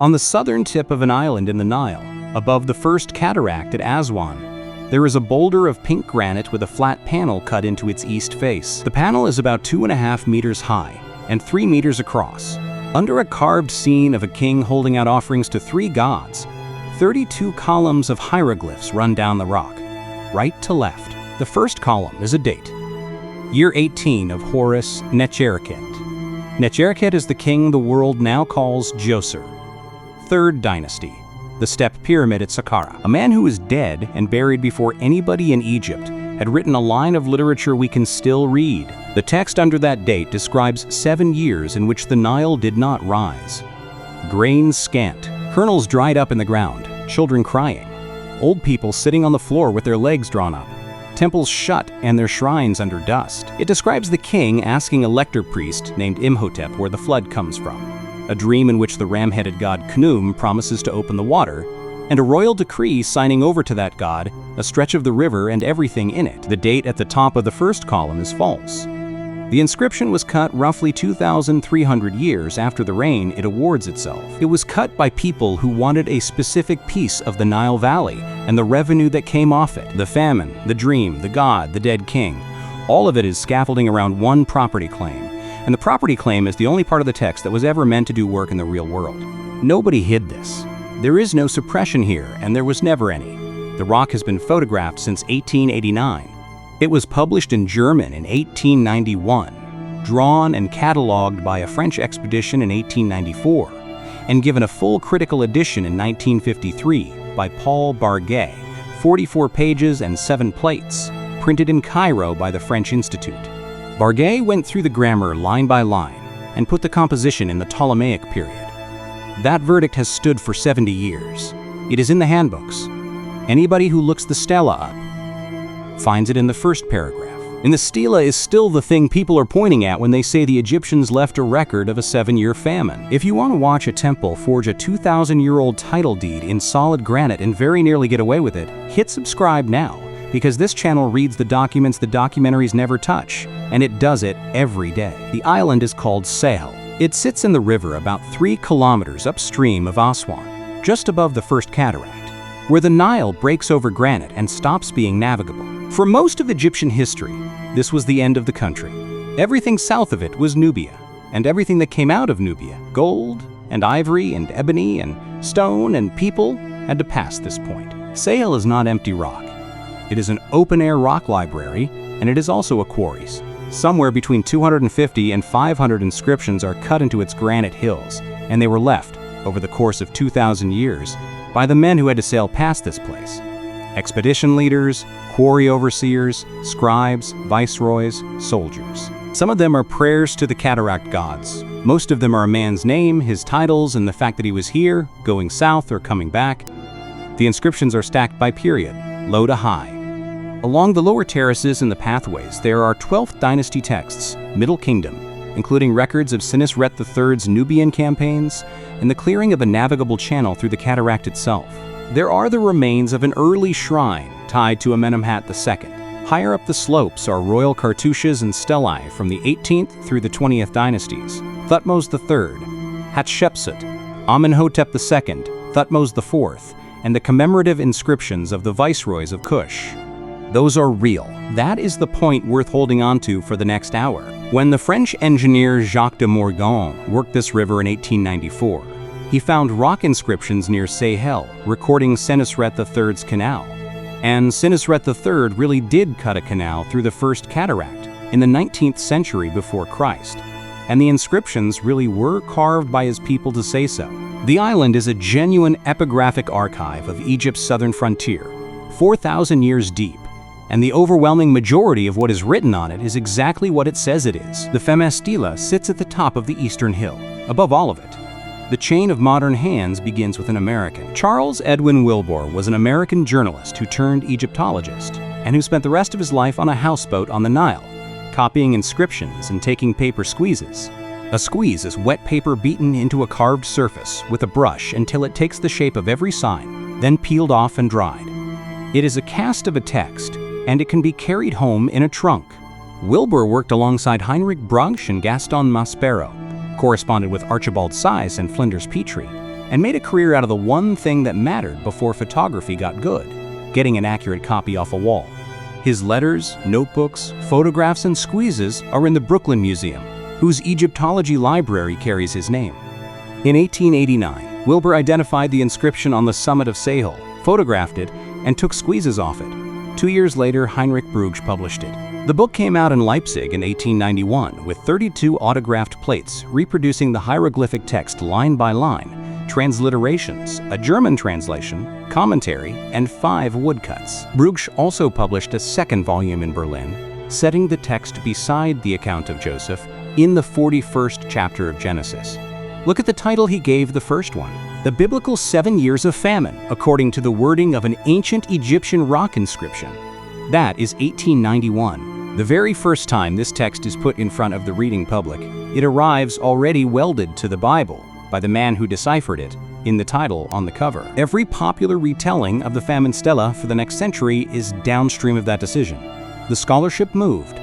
On the southern tip of an island in the Nile, above the First Cataract at Aswan, there is a boulder of pink granite with a flat panel cut into its east face. The panel is about 2.5 meters high and 3 meters across. Under a carved scene of a king holding out offerings to 3 gods, 32 columns of hieroglyphs run down the rock, right to left. The first column is a date, year 18 of Horus Necherket. Necherket is the king the world now calls Djoser. 3rd dynasty, the step pyramid at Saqqara. A man who is dead and buried before anybody in Egypt had written a line of literature we can still read. The text under that date describes 7 years in which the Nile did not rise. Grain scant, kernels dried up in the ground, children crying, old people sitting on the floor with their legs drawn up, temples shut and their shrines under dust. It describes the king asking a lector priest named Imhotep where the flood comes from, a dream in which the ram-headed god Khnum promises to open the water, and a royal decree signing over to that god a stretch of the river and everything in it. The date at the top of the first column is false. The inscription was cut roughly 2,300 years after the reign it awards itself. It was cut by people who wanted a specific piece of the Nile Valley and the revenue that came off it. The famine, the dream, the god, the dead king, all of it is scaffolding around one property claim. And the property claim is the only part of the text that was ever meant to do work in the real world. Nobody hid this. There is no suppression here, and there was never any. The rock has been photographed since 1889. It was published in German in 1891, drawn and catalogued by a French expedition in 1894, and given a full critical edition in 1953 by Paul Barguet, 44 pages and 7 plates, printed in Cairo by the French Institute. Barguet went through the grammar line by line and put the composition in the Ptolemaic period. That verdict has stood for 70 years. It is in the handbooks. Anybody who looks the Stela up finds it in the first paragraph. And the Stela is still the thing people are pointing at when they say the Egyptians left a record of a 7-year famine. If you want to watch a temple forge a 2,000-year-old title deed in solid granite and very nearly get away with it, hit subscribe now, because this channel reads the documents the documentaries never touch, and it does it every day. The island is called Sehel. It sits in the river about 3 kilometers upstream of Aswan, just above the First Cataract, where the Nile breaks over granite and stops being navigable. For most of Egyptian history, this was the end of the country. Everything south of it was Nubia, and everything that came out of Nubia, gold and ivory and ebony and stone and people, had to pass this point. Sehel is not empty rock. It is an open-air rock library, and it is also a quarries. Somewhere between 250 and 500 inscriptions are cut into its granite hills, and they were left, over the course of 2,000 years, by the men who had to sail past this place. Expedition leaders, quarry overseers, scribes, viceroys, soldiers. Some of them are prayers to the cataract gods. Most of them are a man's name, his titles, and the fact that he was here, going south, or coming back. The inscriptions are stacked by period, low to high. Along the lower terraces and the pathways, there are 12th dynasty texts, Middle Kingdom, including records of Sinisret III's Nubian campaigns and the clearing of a navigable channel through the cataract itself. There are the remains of an early shrine tied to Amenemhat II. Higher up the slopes are royal cartouches and stelae from the 18th through the 20th dynasties, Thutmose III, Hatshepsut, Amenhotep II, Thutmose IV, and the commemorative inscriptions of the viceroys of Kush. Those are real. That is the point worth holding on to for the next hour. When the French engineer Jacques de Morgan worked this river in 1894, he found rock inscriptions near Sehel recording Sinisret III's canal. And Sinisret III really did cut a canal through the First Cataract in the 19th century before Christ. And the inscriptions really were carved by his people to say so. The island is a genuine epigraphic archive of Egypt's southern frontier, 4,000 years deep. And the overwhelming majority of what is written on it is exactly what it says it is. The famous Stela sits at the top of the eastern hill. Above all of it, the chain of modern hands begins with an American. Charles Edwin Wilbur was an American journalist who turned Egyptologist, and who spent the rest of his life on a houseboat on the Nile, copying inscriptions and taking paper squeezes. A squeeze is wet paper beaten into a carved surface with a brush until it takes the shape of every sign, then peeled off and dried. It is a cast of a text, and it can be carried home in a trunk. Wilbur worked alongside Heinrich Brugsch and Gaston Maspero, corresponded with Archibald Sayce and Flinders Petrie, and made a career out of the one thing that mattered before photography got good: getting an accurate copy off a wall. His letters, notebooks, photographs, and squeezes are in the Brooklyn Museum, whose Egyptology library carries his name. In 1889, Wilbur identified the inscription on the summit of Sehel, photographed it, and took squeezes off it. 2 years later, Heinrich Brugsch published it. The book came out in Leipzig in 1891 with 32 autographed plates reproducing the hieroglyphic text line by line, transliterations, a German translation, commentary, and 5 woodcuts. Brugsch also published a second volume in Berlin, setting the text beside the account of Joseph in the 41st chapter of Genesis. Look at the title he gave the first one: The Biblical 7 Years of Famine, according to the wording of an ancient Egyptian rock inscription. That is 1891. The very first time this text is put in front of the reading public, it arrives already welded to the Bible by the man who deciphered it in the title on the cover. Every popular retelling of the Famine Stela for the next century is downstream of that decision. The scholarship moved.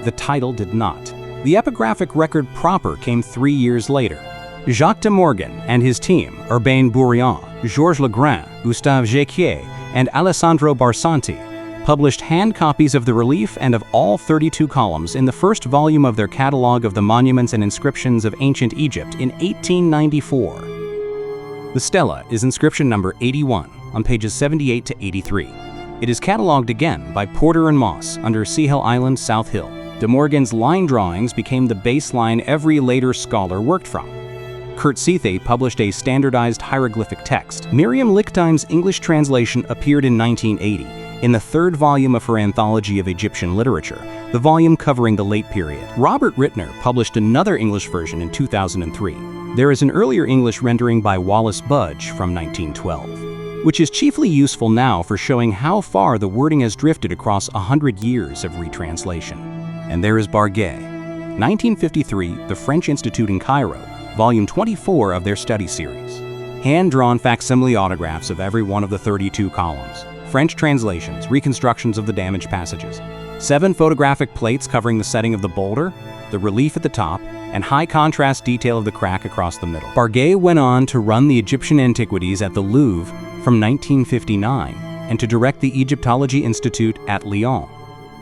The title did not. The epigraphic record proper came 3 years later. Jacques de Morgan and his team, Urbain Bourriand, Georges Legrain, Gustave Jacquier, and Alessandro Barsanti, published hand copies of the relief and of all 32 columns in the first volume of their Catalogue of the Monuments and Inscriptions of Ancient Egypt in 1894. The Stela is inscription number 81 on pages 78 to 83. It is catalogued again by Porter and Moss under Sehel Island, South Hill. De Morgan's line drawings became the baseline every later scholar worked from. Kurt Sethe published a standardized hieroglyphic text. Miriam Lichtenstein's English translation appeared in 1980 in the 3rd volume of her anthology of Egyptian literature, the volume covering the late period. Robert Rittner published another English version in 2003. There is an earlier English rendering by Wallace Budge from 1912, which is chiefly useful now for showing how far the wording has drifted across 100 years of retranslation. And there is Barguet. 1953, the French Institute in Cairo, volume 24 of their study series. Hand-drawn facsimile autographs of every one of the 32 columns. French translations, reconstructions of the damaged passages. 7 photographic plates covering the setting of the boulder, the relief at the top, and high-contrast detail of the crack across the middle. Barguet went on to run the Egyptian Antiquities at the Louvre from 1959 and to direct the Egyptology Institute at Lyon.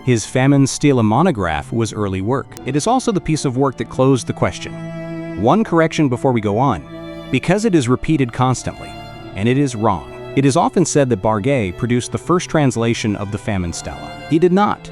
His Famine Stela monograph was early work. It is also the piece of work that closed the question. One correction before we go on, because it is repeated constantly, and it is wrong. It is often said that Barguet produced the first translation of the Famine Stela. He did not.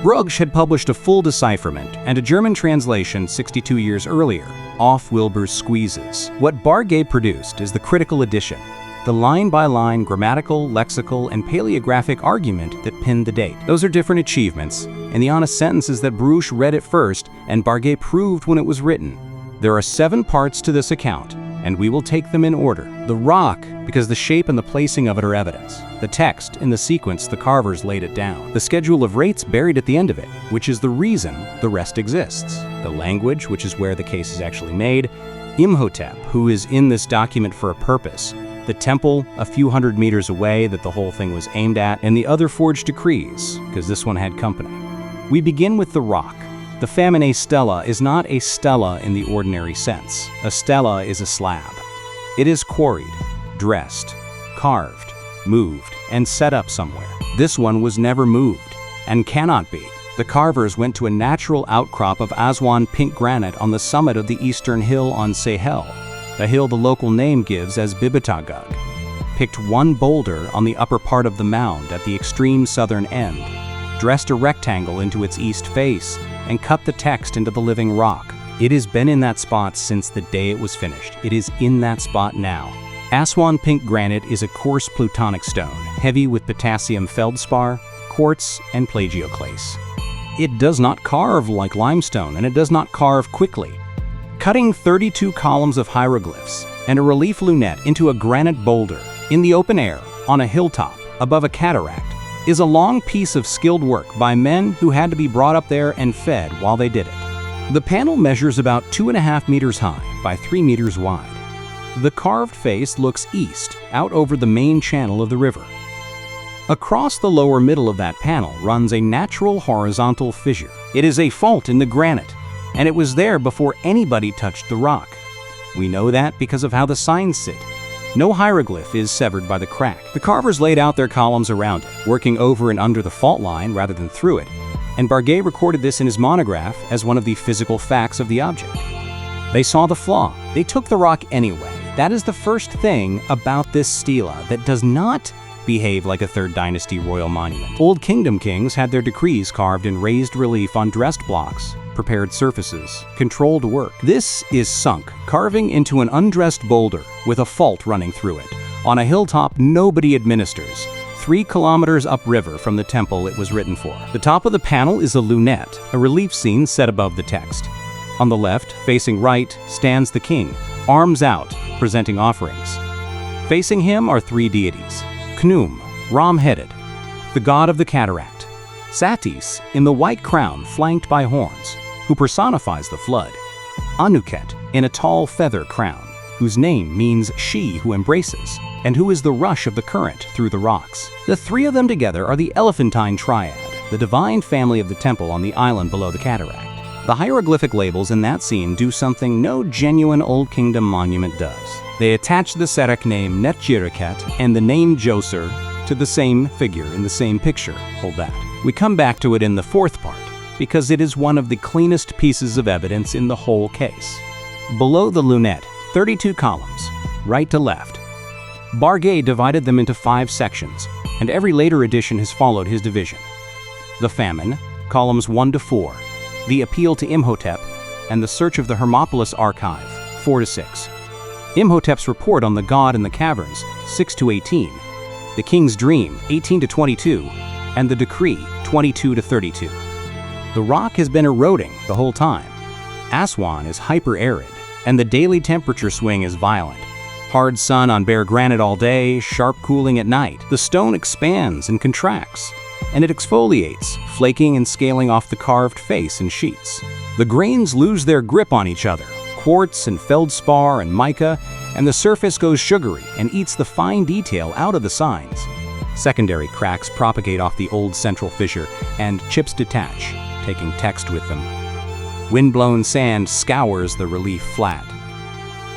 Brugsch had published a full decipherment and a German translation 62 years earlier, off Wilbur's squeezes. What Barguet produced is the critical edition, the line-by-line grammatical, lexical, and paleographic argument that pinned the date. Those are different achievements, and the honest sentence is that Brugsch read it first and Barguet proved when it was written. There are 7 parts to this account, and we will take them in order. The rock, because the shape and the placing of it are evidence. The text, in the sequence the carvers laid it down. The schedule of rates buried at the end of it, which is the reason the rest exists. The language, which is where the case is actually made. Imhotep, who is in this document for a purpose. The temple, a few hundred meters away that the whole thing was aimed at. And the other forged decrees, because this one had company. We begin with the rock. The Famine Stela is not a stela in the ordinary sense. A stela is a slab. It is quarried, dressed, carved, moved, and set up somewhere. This one was never moved, and cannot be. The carvers went to a natural outcrop of Aswan pink granite on the summit of the eastern hill on Sehel, the hill the local name gives as Bibitagug, picked one boulder on the upper part of the mound at the extreme southern end, dressed a rectangle into its east face, and cut the text into the living rock. It has been in that spot since the day it was finished. It is in that spot now. Aswan pink granite is a coarse plutonic stone, heavy with potassium feldspar, quartz, and plagioclase. It does not carve like limestone, and it does not carve quickly. Cutting 32 columns of hieroglyphs and a relief lunette into a granite boulder in the open air on a hilltop above a cataract is a long piece of skilled work by men who had to be brought up there and fed while they did it. The panel measures about 2.5 meters high by 3 meters wide. The carved face looks east, out over the main channel of the river. Across the lower middle of that panel runs a natural horizontal fissure. It is a fault in the granite, and it was there before anybody touched the rock. We know that because of how the signs sit. No hieroglyph is severed by the crack. The carvers laid out their columns around it, working over and under the fault line rather than through it, and Barguet recorded this in his monograph as one of the physical facts of the object. They saw the flaw. They took the rock anyway. That is the first thing about this stela that does not behave like a 3rd Dynasty royal monument. Old Kingdom kings had their decrees carved in raised relief on dressed blocks, prepared surfaces, controlled work. This is sunk, carving into an undressed boulder with a fault running through it. On a hilltop nobody administers, 3 kilometers upriver from the temple it was written for. The top of the panel is a lunette, a relief scene set above the text. On the left, facing right, stands the king, arms out, presenting offerings. Facing him are 3 deities: Khnum, ram-headed, the god of the cataract; Satis, in the white crown flanked by horns, who personifies the flood; Anuket, in a tall feather crown, whose name means she who embraces, and who is the rush of the current through the rocks. The 3 of them together are the elephantine triad, the divine family of the temple on the island below the cataract. The hieroglyphic labels in that scene do something no genuine Old Kingdom monument does. They attach the Serak name Netjiraket and the name Djoser to the same figure in the same picture. Hold that. We come back to it in the 4th part, because it is one of the cleanest pieces of evidence in the whole case. Below the lunette, 32 columns, right to left. Barguet divided them into 5 sections, and every later edition has followed his division. The Famine, columns 1 to 4. The Appeal to Imhotep, and the Search of the Hermopolis Archive, 4 to 6. Imhotep's Report on the God in the Caverns, 6 to 18. The King's Dream, 18 to 22, and the Decree, 22 to 32. The rock has been eroding the whole time. Aswan is hyper-arid, and the daily temperature swing is violent. Hard sun on bare granite all day, sharp cooling at night. The stone expands and contracts, and it exfoliates, flaking and scaling off the carved face in sheets. The grains lose their grip on each other, quartz and feldspar and mica, and the surface goes sugary and eats the fine detail out of the signs. Secondary cracks propagate off the old central fissure, and chips detach, taking text with them. Wind-blown sand scours the relief flat.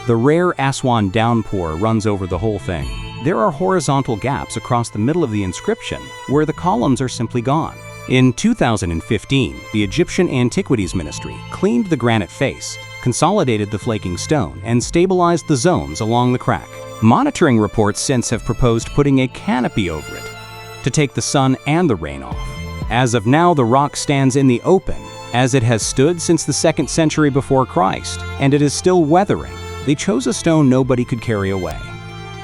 The rare Aswan downpour runs over the whole thing. There are horizontal gaps across the middle of the inscription where the columns are simply gone. In 2015, the Egyptian Antiquities Ministry cleaned the granite face, consolidated the flaking stone, and stabilized the zones along the crack. Monitoring reports since have proposed putting a canopy over it to take the sun and the rain off. As of now, the rock stands in the open, as it has stood since the 2nd century before Christ, and it is still weathering. They chose a stone nobody could carry away.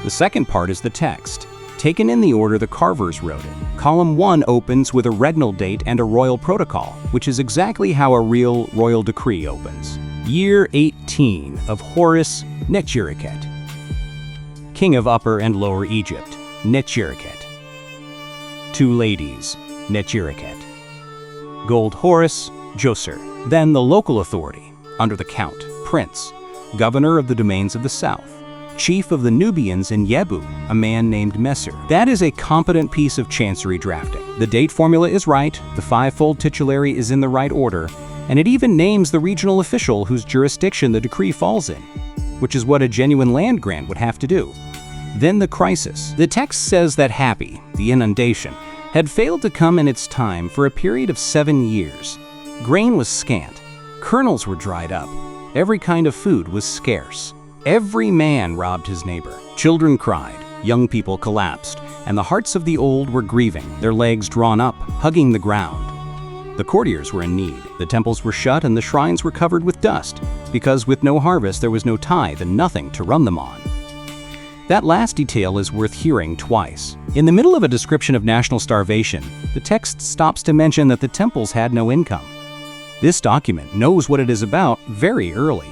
The second part is the text, taken in the order the carvers wrote it. Column 1 opens with a regnal date and a royal protocol, which is exactly how a real royal decree opens. Year 18 of Horus Netjiraket, King of Upper and Lower Egypt, Netjiraket. 2 ladies, Netjiraket. Gold Horus, Djoser. Then the local authority, under the Count, Prince, Governor of the domains of the South, Chief of the Nubians in Yebu, a man named Messer. That is a competent piece of chancery drafting. The date formula is right, the 5-fold titulary is in the right order, and it even names the regional official whose jurisdiction the decree falls in, which is what a genuine land grant would have to do. Then the crisis. The text says that Happy, the inundation, had failed to come in its time for a period of 7 years. Grain was scant, kernels were dried up, every kind of food was scarce. Every man robbed his neighbor. Children cried, young people collapsed, and the hearts of the old were grieving, their legs drawn up, hugging the ground. The courtiers were in need. The temples were shut and the shrines were covered with dust, because with no harvest there was no tithe and nothing to run them on. That last detail is worth hearing twice. In the middle of a description of national starvation, the text stops to mention that the temples had no income. This document knows what it is about very early.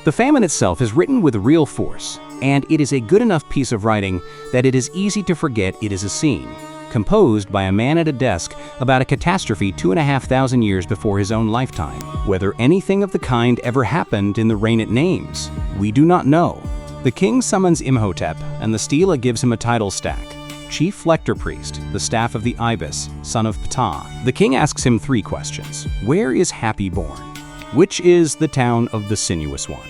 The famine itself is written with real force, and it is a good enough piece of writing that it is easy to forget it is a scene, composed by a man at a desk about a catastrophe 2,500 years before his own lifetime. Whether anything of the kind ever happened in the reign it names, we do not know. The king summons Imhotep, and the stela gives him a title stack: Chief Lector Priest, the staff of the Ibis, son of Ptah. The king asks him 3 questions. Where is Happy born? Which is the town of the Sinuous One?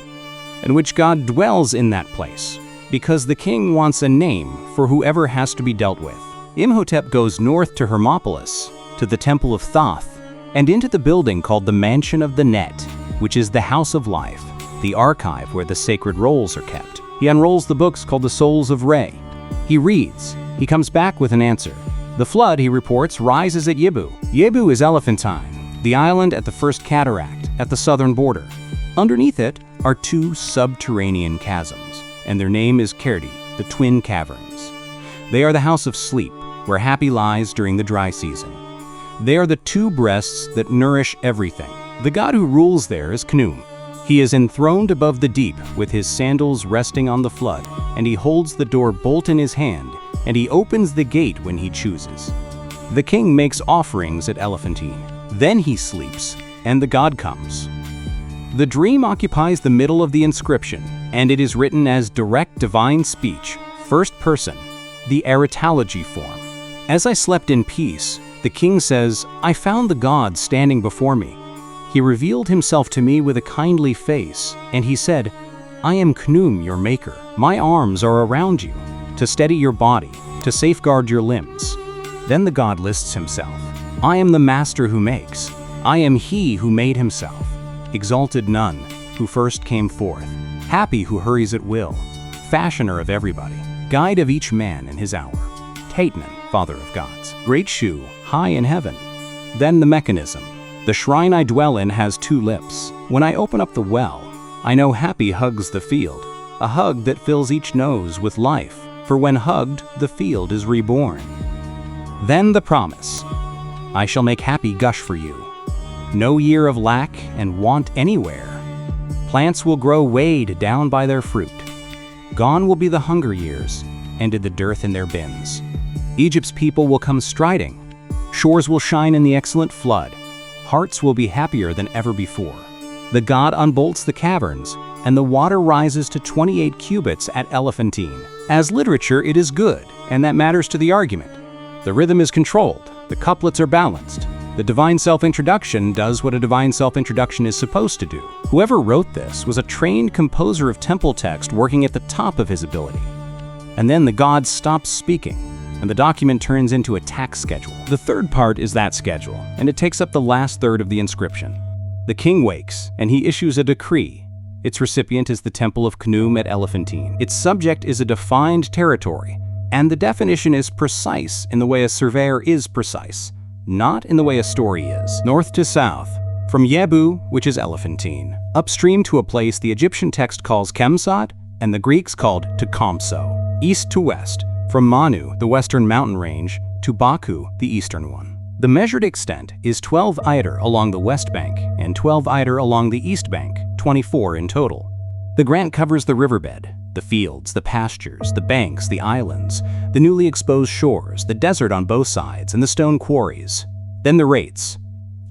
And which god dwells in that place? because the king wants a name for whoever has to be dealt with. Imhotep goes north to Hermopolis, to the Temple of Thoth, and into the building called the Mansion of the Net, which is the House of Life, the archive where the sacred rolls are kept. He unrolls the books called the Souls of Re. He reads. He comes back with an answer. The flood, he reports, rises at Yebu. Yebu is Elephantine, the island at the First Cataract, at the southern border. Underneath it are two subterranean chasms, and their name is Kerdi, the Twin Caverns. They are the house of sleep, where Happy lies during the dry season. They are the two breasts that nourish everything. The god who rules there is Khnum. He is enthroned above the deep, with his sandals resting on the flood, and he holds the door bolt in his hand, and he opens the gate when he chooses. The king makes offerings at Elephantine. Then he sleeps, and the god comes. The dream occupies the middle of the inscription, and it is written as direct divine speech, first person, the erytology form. As I slept in peace, the king says, I found the god standing before me. He revealed himself to me with a kindly face, and he said, I am Khnum, your maker. My arms are around you, to steady your body, to safeguard your limbs. Then the god lists himself. I am the master who makes. I am he who made himself. Exalted none, who first came forth. Happy who hurries at will. Fashioner of everybody. Guide of each man in his hour. Taitnan, father of gods. Great Shu, high in heaven. Then the mechanism. The shrine I dwell in has two lips. When I open up the well, I know Happy hugs the field, a hug that fills each nose with life, for when hugged, the field is reborn. Then the promise. I shall make Happy gush for you. No year of lack and want anywhere. Plants will grow weighed down by their fruit. Gone will be the hunger years, ended the dearth in their bins. Egypt's people will come striding. Shores will shine in the excellent flood. Hearts will be happier than ever before. The god unbolts the caverns, and the water rises to 28 cubits at Elephantine. As literature, it is good, and that matters to the argument. The rhythm is controlled, the couplets are balanced. The divine self-introduction does what a divine self-introduction is supposed to do. Whoever wrote this was a trained composer of temple text working at the top of his ability. And then the god stops speaking, and the document turns into a tax schedule. The third part is that schedule, and it takes up the last third of the inscription. The king wakes, and he issues a decree. Its recipient is the Temple of Khnum at Elephantine. Its subject is a defined territory, and the definition is precise in the way a surveyor is precise, not in the way a story is. North to south, from Yebu, which is Elephantine, upstream to a place the Egyptian text calls Kemsat, and the Greeks called Tecumseh. East to west, from Manu, the western mountain range, to Baku, the eastern one. The measured extent is 12 eider along the west bank and 12 eider along the east bank, 24 in total. The grant covers the riverbed, the fields, the pastures, the banks, the islands, the newly exposed shores, the desert on both sides, and the stone quarries. Then the rates.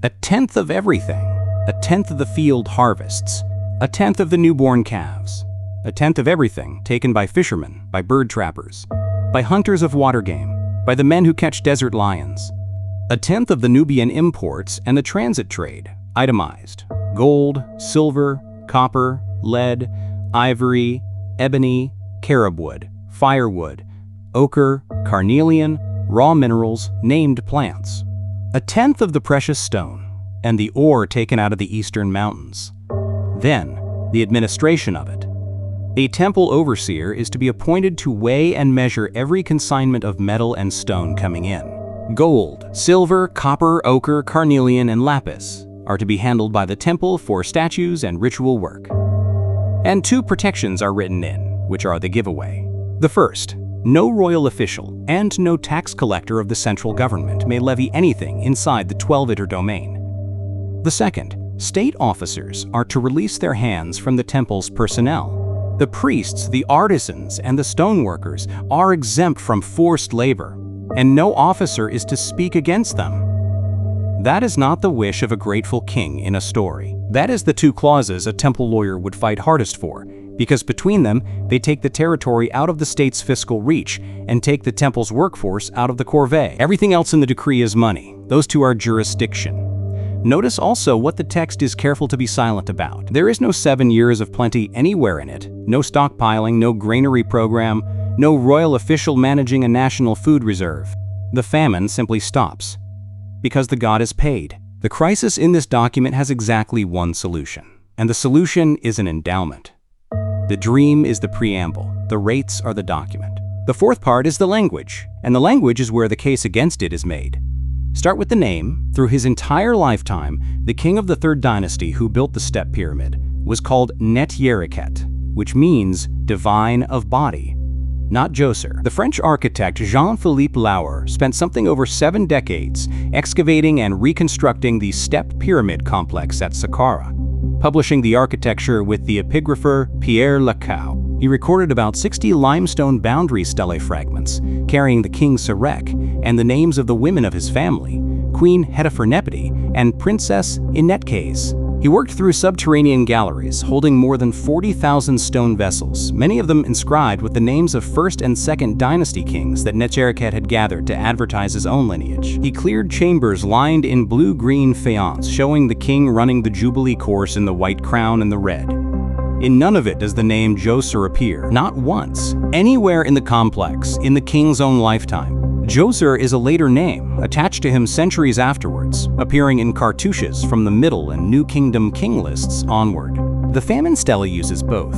1/10 of everything. 1/10 of the field harvests. 1/10 of the newborn calves. 1/10 of everything taken by fishermen, by bird trappers, by hunters of water game, by the men who catch desert lions. 1/10 of the Nubian imports and the transit trade, itemized. Gold, silver, copper, lead, ivory, ebony, carob wood, firewood, ochre, carnelian, raw minerals, named plants. 1/10 of the precious stone, and the ore taken out of the eastern mountains. Then, the administration of it. A temple overseer is to be appointed to weigh and measure every consignment of metal and stone coming in. Gold, silver, copper, ochre, carnelian, and lapis are to be handled by the temple for statues and ritual work. And 2 protections are written in, which are the giveaway. The first, no royal official and no tax collector of the central government may levy anything inside the 12-eider domain. The second, state officers are to release their hands from the temple's personnel. The priests, the artisans, and the stoneworkers are exempt from forced labor, and no officer is to speak against them. That is not the wish of a grateful king in a story. That is the 2 clauses a temple lawyer would fight hardest for, because between them, they take the territory out of the state's fiscal reach and take the temple's workforce out of the corvée. Everything else in the decree is money. Those 2 are jurisdiction. Notice also what the text is careful to be silent about. There is no 7 years of plenty anywhere in it, no stockpiling, no granary program, no royal official managing a national food reserve. The famine simply stops. Because the god is paid. The crisis in this document has exactly one solution, and the solution is an endowment. The dream is the preamble, the rates are the document. The fourth part is the language, and the language is where the case against it is made. Start with the name. Through his entire lifetime, the king of the third dynasty who built the step pyramid was called Net-Yereket, which means divine of body, not Djoser. The French architect Jean-Philippe Lauer spent something over 7 decades excavating and reconstructing the step pyramid complex at Saqqara, publishing the architecture with the epigrapher Pierre Lecoq. He recorded about 60 limestone boundary stele fragments carrying the king Sarek and the names of the women of his family, Queen Hetephereneptine and Princess Inetkes. He worked through subterranean galleries holding more than 40,000 stone vessels, many of them inscribed with the names of first and second dynasty kings that Net-Yereket had gathered to advertise his own lineage. He cleared chambers lined in blue-green faience, showing the king running the Jubilee course in the white crown and the red. In none of it does the name Djoser appear, not once, anywhere in the complex, in the king's own lifetime. Djoser is a later name, attached to him centuries afterwards, appearing in cartouches from the Middle and New Kingdom king lists onward. The Famine Stela uses both.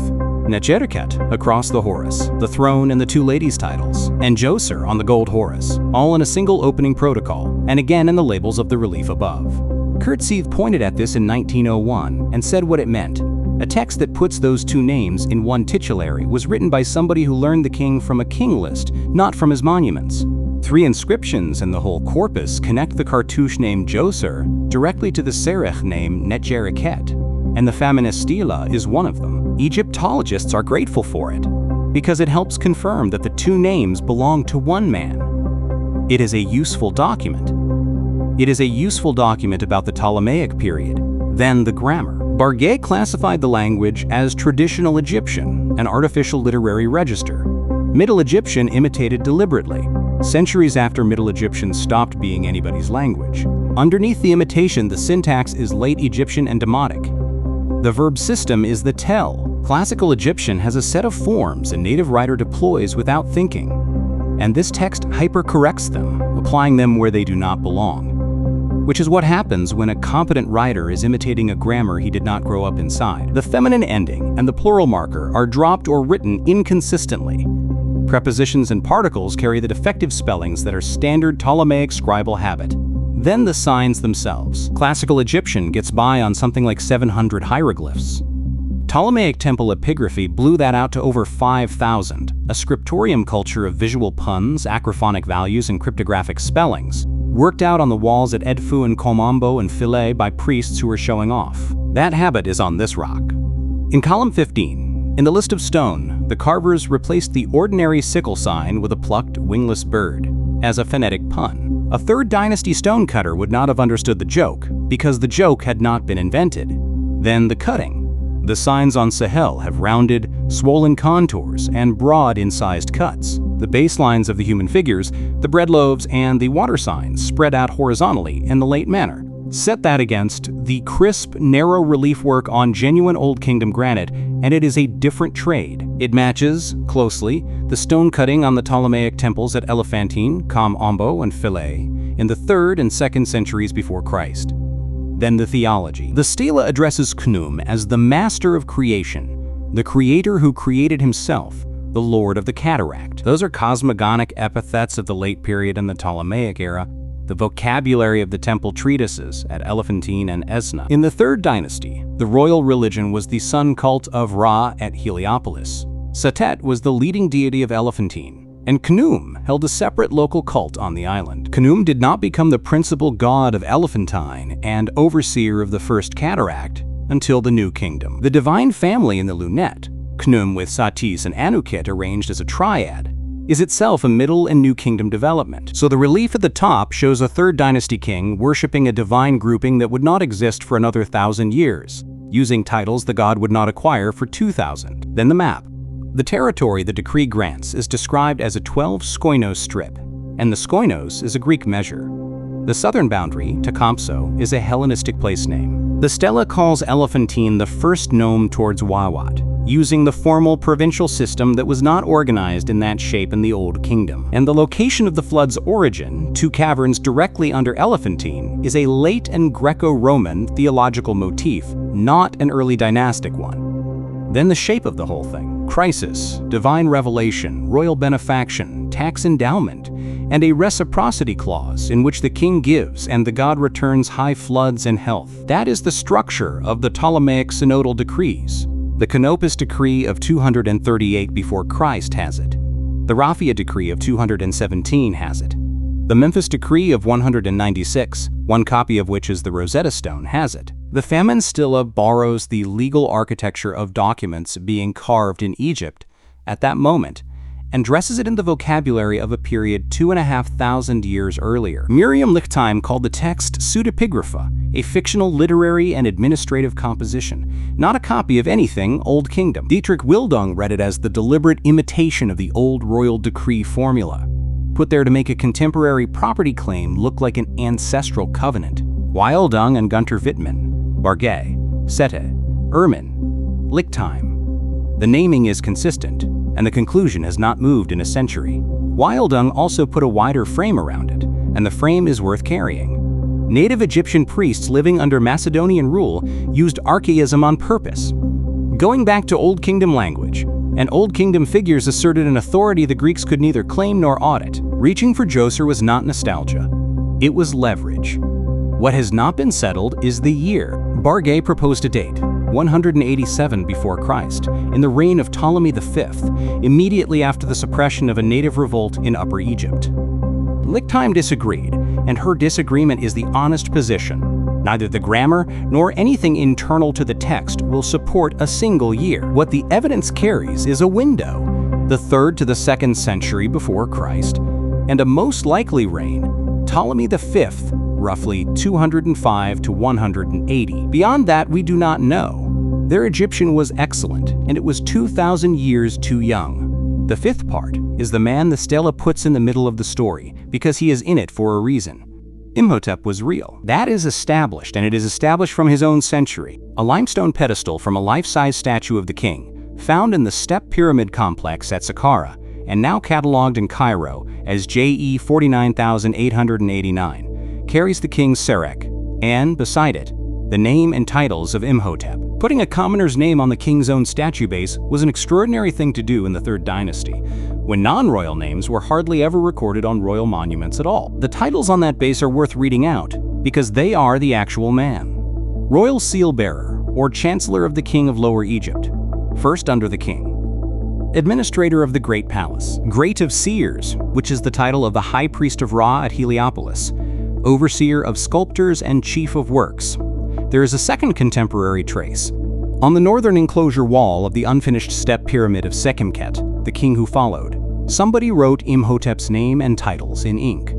Net-Yereket across the Horus, the throne and the two ladies' titles, and Djoser on the gold Horus, all in a single opening protocol, and again in the labels of the relief above. Kurt Seith pointed at this in 1901 and said what it meant. A text that puts those two names in one titulary was written by somebody who learned the king from a king list, not from his monuments. 3 inscriptions in the whole corpus connect the cartouche name Djoser directly to the Serech name Net-Yereket, and the Famine Stela is one of them. Egyptologists are grateful for it, because it helps confirm that the two names belong to one man. It is a useful document. It is a useful document about the Ptolemaic period, then the grammar. Barguet classified the language as Traditional Egyptian, an artificial literary register. Middle Egyptian imitated deliberately, centuries after Middle Egyptian stopped being anybody's language. Underneath the imitation, the syntax is late Egyptian and Demotic. The verb system is the tell. Classical Egyptian has a set of forms a native writer deploys without thinking, and this text hypercorrects them, applying them where they do not belong. Which is what happens when a competent writer is imitating a grammar he did not grow up inside. The feminine ending and the plural marker are dropped or written inconsistently. Prepositions and particles carry the defective spellings that are standard Ptolemaic scribal habit. Then the signs themselves. Classical Egyptian gets by on something like 700 hieroglyphs. Ptolemaic temple epigraphy blew that out to over 5,000, a scriptorium culture of visual puns, acrophonic values, and cryptographic spellings, worked out on the walls at Edfu and Komombo and Philae by priests who were showing off. That habit is on this rock. In column 15, in the list of stone, the carvers replaced the ordinary sickle sign with a plucked, wingless bird, as a phonetic pun. A third dynasty stonecutter would not have understood the joke, because the joke had not been invented. Then the cutting. The signs on Sehel have rounded, swollen contours and broad incised cuts. The baselines of the human figures, the bread loaves, and the water signs spread out horizontally in the late manner. Set that against the crisp, narrow relief work on genuine Old Kingdom granite, and it is a different trade. It matches, closely, the stone cutting on the Ptolemaic temples at Elephantine, Kom-Ombo, and Philae in the 3rd and 2nd centuries before Christ. Then the theology. The Stela addresses Khnum as the master of creation, the creator who created himself, the lord of the cataract. Those are cosmogonic epithets of the late period and the Ptolemaic era, the vocabulary of the temple treatises at Elephantine and Esna. In the 3rd dynasty, the royal religion was the sun cult of Ra at Heliopolis. Satet was the leading deity of Elephantine, and Khnum held a separate local cult on the island. Khnum did not become the principal god of Elephantine and overseer of the First Cataract until the New Kingdom. The divine family in the lunette, Khnum with Satis and Anuket arranged as a triad, is itself a Middle and New Kingdom development. So the relief at the top shows a 3rd dynasty king worshipping a divine grouping that would not exist for another 1,000 years, using titles the god would not acquire for 2,000. Then the map. The territory the decree grants is described as a 12 skoinos strip, and the skoinos is a Greek measure. The The southern boundary, Tecumseh, is a Hellenistic place name. The Stela calls Elephantine the first nome towards Wawat, using the formal provincial system that was not organized in that shape in the Old Kingdom. And the location of the flood's origin, two caverns directly under Elephantine, is a late and Greco-Roman theological motif, not an early dynastic one. Then the shape of the whole thing: crisis, divine revelation, royal benefaction, tax endowment, and a reciprocity clause in which the king gives and the god returns high floods and health. That is the structure of the Ptolemaic synodal decrees. The Canopus decree of 238 before Christ has it. The Raphia decree of 217 has it. The Memphis decree of 196, one copy of which is the Rosetta Stone, has it. The Famine Stela borrows the legal architecture of documents being carved in Egypt at that moment and dresses it in the vocabulary of a period 2,500 years earlier. Miriam Lichtheim called the text pseudepigrapha, a fictional literary and administrative composition, not a copy of anything Old Kingdom. Dietrich Wildung read it as the deliberate imitation of the old royal decree formula, put there to make a contemporary property claim look like an ancestral covenant. Wildung and Gunter Wittmann, Barget, Sette, Ehrman, Lichtheim. The naming is consistent, and the conclusion has not moved in a century. Wildung also put a wider frame around it, and the frame is worth carrying. Native Egyptian priests living under Macedonian rule used archaism on purpose, going back to Old Kingdom language, and Old Kingdom figures asserted an authority the Greeks could neither claim nor audit. Reaching for Djoser was not nostalgia, it was leverage. What has not been settled is the year. Barget proposed a date, 187 before Christ, in the reign of Ptolemy V, immediately after the suppression of a native revolt in Upper Egypt. Lichtheim disagreed, and her disagreement is the honest position. Neither the grammar nor anything internal to the text will support a single year. What the evidence carries is a window, the 3rd to the 2nd century before Christ, and a most likely reign, Ptolemy V, roughly 205 to 180. Beyond that, we do not know. Their Egyptian was excellent, and it was 2,000 years too young. The 5th part is the man the Stela puts in the middle of the story, because he is in it for a reason. Imhotep was real. That is established, and it is established from his own century. A limestone pedestal from a life-size statue of the king, found in the Step Pyramid complex at Saqqara, and now catalogued in Cairo as JE 49889. carries the king's Serek, and, beside it, the name and titles of Imhotep. Putting a commoner's name on the king's own statue base was an extraordinary thing to do in the 3rd dynasty, when non-royal names were hardly ever recorded on royal monuments at all. The titles on that base are worth reading out, because they are the actual man. Royal Seal Bearer, or Chancellor of the King of Lower Egypt, first under the king. Administrator of the Great Palace. Great of Seers, which is the title of the High Priest of Ra at Heliopolis. Overseer of Sculptors and Chief of Works. There is a second contemporary trace. On the northern enclosure wall of the unfinished step pyramid of Sekhemket, the king who followed, somebody wrote Imhotep's name and titles in ink.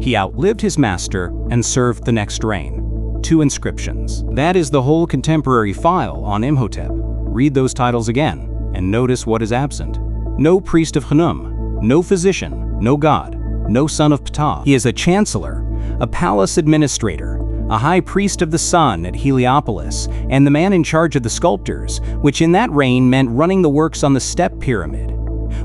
He outlived his master and served the next reign. 2 inscriptions. That is the whole contemporary file on Imhotep. Read those titles again, and notice what is absent. No priest of Khnum, no physician, no god, no son of Ptah. He is a chancellor, a palace administrator, a high priest of the sun at Heliopolis, and the man in charge of the sculptors, which in that reign meant running the works on the step pyramid,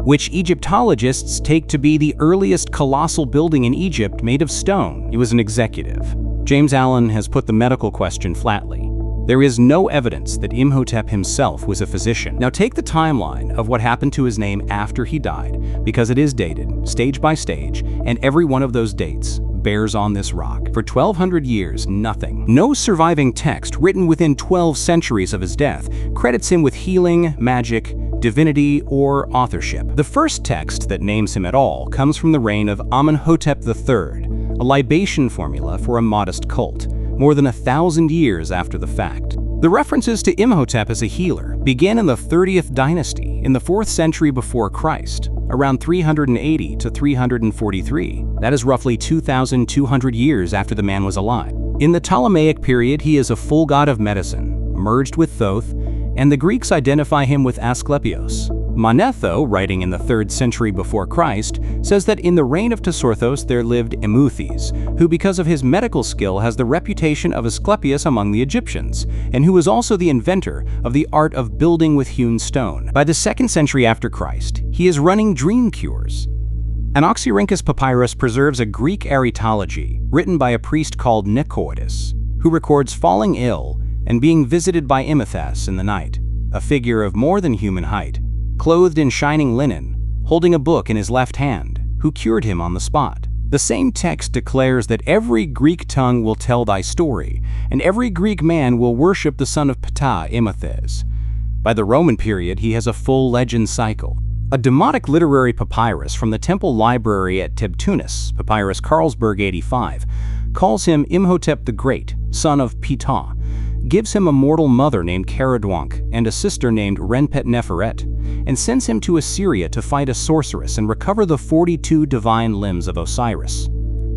which Egyptologists take to be the earliest colossal building in Egypt made of stone. He was an executive. James Allen has put the medical question flatly. There is no evidence that Imhotep himself was a physician. Now take the timeline of what happened to his name after he died, because it is dated, stage by stage, and every one of those dates bears on this rock. For 1,200 years, nothing. No surviving text written within 12 centuries of his death credits him with healing, magic, divinity, or authorship. The first text that names him at all comes from the reign of Amenhotep III, a libation formula for a modest cult, more than 1,000 years after the fact. The references to Imhotep as a healer began in the 30th dynasty in the 4th century before Christ, around 380 to 343. That is roughly 2,200 years after the man was alive. In the Ptolemaic period, he is a full god of medicine, merged with Thoth, and the Greeks identify him with Asclepios, Manetho, writing in the 3rd century before Christ, says that in the reign of Tasorthos there lived Emuthes, who because of his medical skill has the reputation of Asclepius among the Egyptians, and who was also the inventor of the art of building with hewn stone. By the 2nd century after Christ, he is running dream cures. An Oxyrhynchus papyrus preserves a Greek aretology written by a priest called Nicoides, who records falling ill and being visited by Imhotep in the night, a figure of more than human height, clothed in shining linen, holding a book in his left hand, who cured him on the spot. The same text declares that every Greek tongue will tell thy story, and every Greek man will worship the son of Ptah, Imhotep. By the Roman period, he has a full legend cycle. A demotic literary papyrus from the temple library at Tebtunis, Papyrus Carlsberg 85, calls him Imhotep the Great, son of Ptah, gives him a mortal mother named Caradwank and a sister named Renpet-Neferet, and sends him to Assyria to fight a sorceress and recover the 42 divine limbs of Osiris.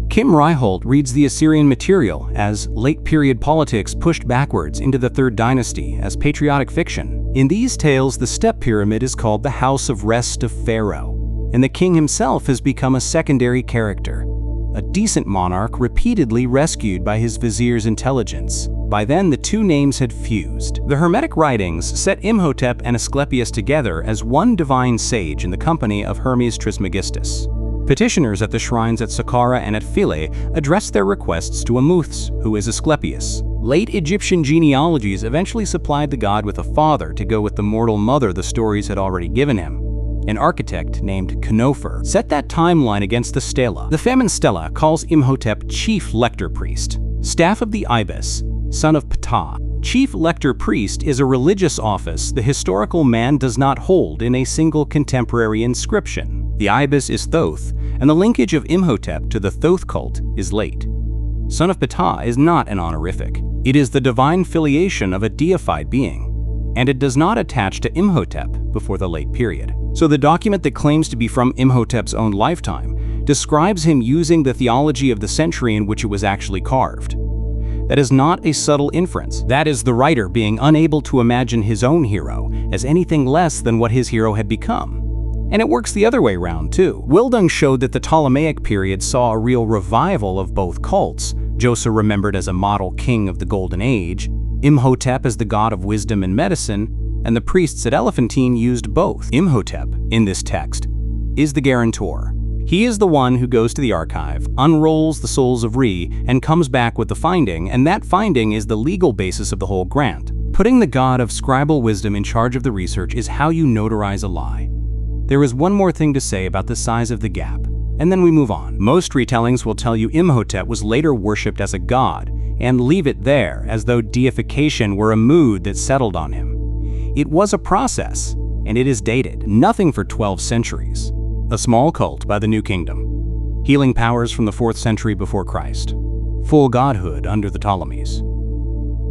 Kim Ryholt reads the Assyrian material as late-period politics pushed backwards into the 3rd dynasty as patriotic fiction. In these tales, the step pyramid is called the House of Rest of Pharaoh, and the king himself has become a secondary character, a decent monarch repeatedly rescued by his vizier's intelligence. By then, the two names had fused. The Hermetic writings set Imhotep and Asclepius together as one divine sage in the company of Hermes Trismegistus. Petitioners at the shrines at Saqqara and at Philae addressed their requests to Amuths, who is Asclepius. Late Egyptian genealogies eventually supplied the god with a father to go with the mortal mother the stories had already given him. An architect named Knofer set that timeline against the Stela. The Famine Stela calls Imhotep Chief Lector Priest, Staff of the Ibis, son of Ptah. Chief Lector Priest is a religious office the historical man does not hold in a single contemporary inscription. The Ibis is Thoth, and the linkage of Imhotep to the Thoth cult is late. Son of Ptah is not an honorific. It is the divine filiation of a deified being, and it does not attach to Imhotep before the late period. So the document that claims to be from Imhotep's own lifetime describes him using the theology of the century in which it was actually carved. That is not a subtle inference. That is the writer being unable to imagine his own hero as anything less than what his hero had become. And it works the other way around, too. Wildung showed that the Ptolemaic period saw a real revival of both cults, Djoser remembered as a model king of the Golden Age, Imhotep as the god of wisdom and medicine, and the priests at Elephantine used both. Imhotep, in this text, is the guarantor. He is the one who goes to the archive, unrolls the souls of Re, and comes back with the finding, and that finding is the legal basis of the whole grant. Putting the god of scribal wisdom in charge of the research is how you notarize a lie. There is one more thing to say about the size of the gap, and then we move on. Most retellings will tell you Imhotep was later worshipped as a god, and leave it there as though deification were a mood that settled on him. It was a process, and it is dated, nothing for 12 centuries. A small cult by the New Kingdom. Healing powers from the 4th century before Christ. Full godhood under the Ptolemies.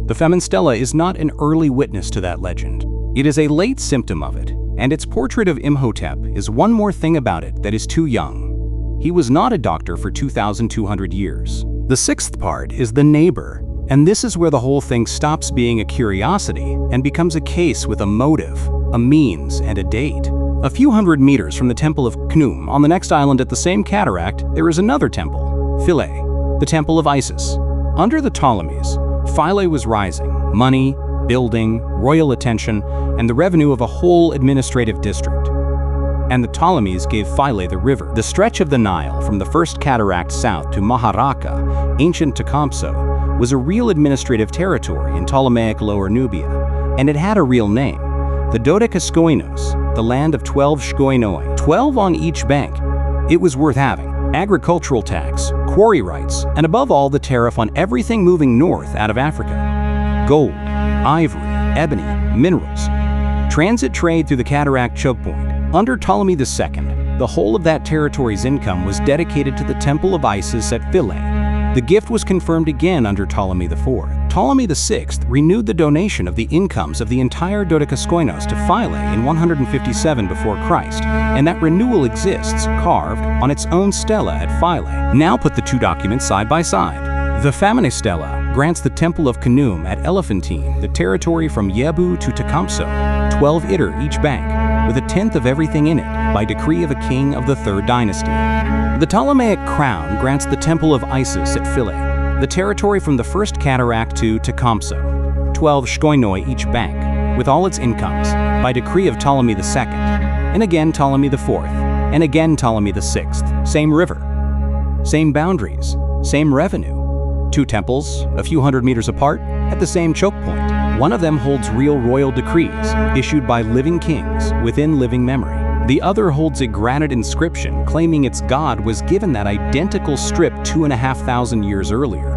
The Famine Stela is not an early witness to that legend. It is a late symptom of it, and its portrait of Imhotep is one more thing about it that is too young. He was not a doctor for 2,200 years. The 6th part is the neighbor, and this is where the whole thing stops being a curiosity and becomes a case with a motive, a means, and a date. A few hundred meters from the temple of Khnum, on the next island at the same cataract, there is another temple, Philae, the temple of Isis. Under the Ptolemies, Philae was rising, money, building, royal attention, and the revenue of a whole administrative district. And the Ptolemies gave Philae the river. The stretch of the Nile from the First Cataract south to Maharaka, ancient Tecumseh, was a real administrative territory in Ptolemaic Lower Nubia, and it had a real name, the Dodekaskoinos, the land of 12 shkoinoi, 12 on each bank. It was worth having. Agricultural tax, quarry rights, and above all the tariff on everything moving north out of Africa. Gold, ivory, ebony, minerals. Transit trade through the cataract choke point. Under Ptolemy II, the whole of that territory's income was dedicated to the temple of Isis at Philae. The gift was confirmed again under Ptolemy IV. Ptolemy VI renewed the donation of the incomes of the entire Dodekaskoinos to Philae in 157 before Christ, and that renewal exists, carved, on its own stela at Philae. Now put the two documents side by side. The Famine Stela grants the Temple of Khnum at Elephantine the territory from Yebu to Tecumseh, 12 iter each bank, with a tenth of everything in it, by decree of a king of the 3rd dynasty. The Ptolemaic crown grants the Temple of Isis at Philae, the territory from the First Cataract to Tecumseh, 12 shkoinoi each bank, with all its incomes, by decree of Ptolemy II, and again Ptolemy IV, and again Ptolemy VI. Same river, same boundaries, same revenue. 2 temples, a few hundred meters apart, at the same choke point. One of them holds real royal decrees, issued by living kings within living memory. The other holds a granite inscription claiming its god was given that identical strip 2,500 years earlier,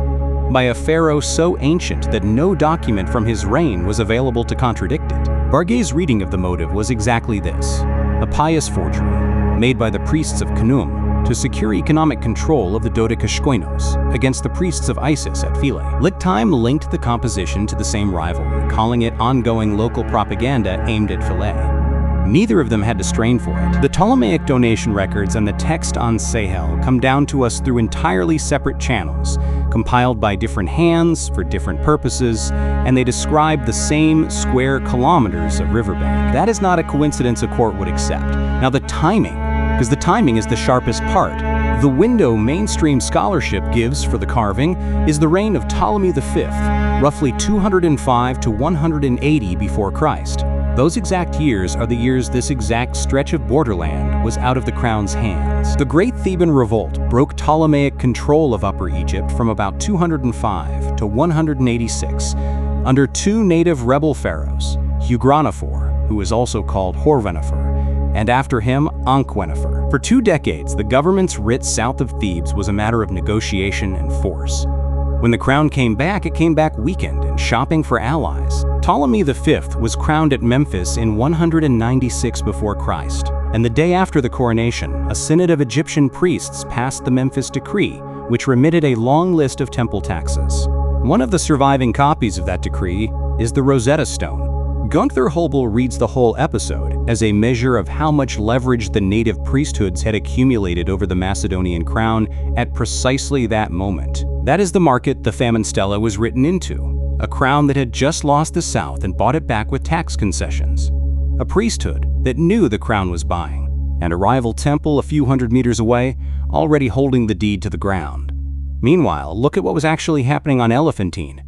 by a pharaoh so ancient that no document from his reign was available to contradict it. Barguet's reading of the motive was exactly this: a pious forgery, made by the priests of Khnum, to secure economic control of the Dodekashkoinos against the priests of Isis at Philae. Lichtime linked the composition to the same rivalry, calling it ongoing local propaganda aimed at Philae. Neither of them had to strain for it. The Ptolemaic donation records and the text on Sehel come down to us through entirely separate channels, compiled by different hands for different purposes, and they describe the same square kilometers of riverbank. That is not a coincidence a court would accept. Now the timing, because the timing is the sharpest part. The window mainstream scholarship gives for the carving is the reign of Ptolemy V, roughly 205 to 180 before Christ. Those exact years are the years this exact stretch of borderland was out of the crown's hands. The Great Theban Revolt broke Ptolemaic control of Upper Egypt from about 205 to 186 under 2 native rebel pharaohs, Hugranafor, who is also called Horvenifer, and after him, Ankhwenifer. For 2 decades, the government's writ south of Thebes was a matter of negotiation and force. When the crown came back, it came back weakened and shopping for allies. Ptolemy V was crowned at Memphis in 196 before Christ, and the day after the coronation, a synod of Egyptian priests passed the Memphis Decree, which remitted a long list of temple taxes. One of the surviving copies of that decree is the Rosetta Stone. Gunther Hobel reads the whole episode as a measure of how much leverage the native priesthoods had accumulated over the Macedonian crown at precisely that moment. That is the market the Famine Stela was written into, a crown that had just lost the South and bought it back with tax concessions, a priesthood that knew the crown was buying, and a rival temple a few hundred meters away already holding the deed to the ground. Meanwhile, look at what was actually happening on Elephantine,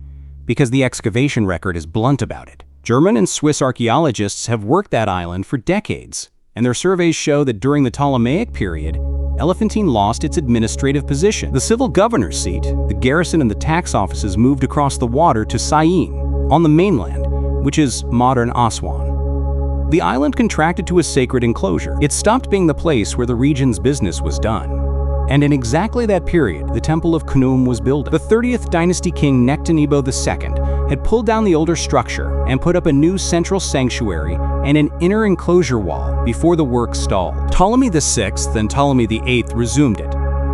because the excavation record is blunt about it. German and Swiss archaeologists have worked that island for decades, and their surveys show that during the Ptolemaic period, Elephantine lost its administrative position. The civil governor's seat, the garrison and the tax offices moved across the water to Syene, on the mainland, which is modern Aswan. The island contracted to a sacred enclosure. It stopped being the place where the region's business was done. And in exactly that period, the Temple of Khnum was built. The 30th dynasty king Nectanebo II had pulled down the older structure and put up a new central sanctuary and an inner enclosure wall before the work stalled. Ptolemy VI and Ptolemy VIII resumed it,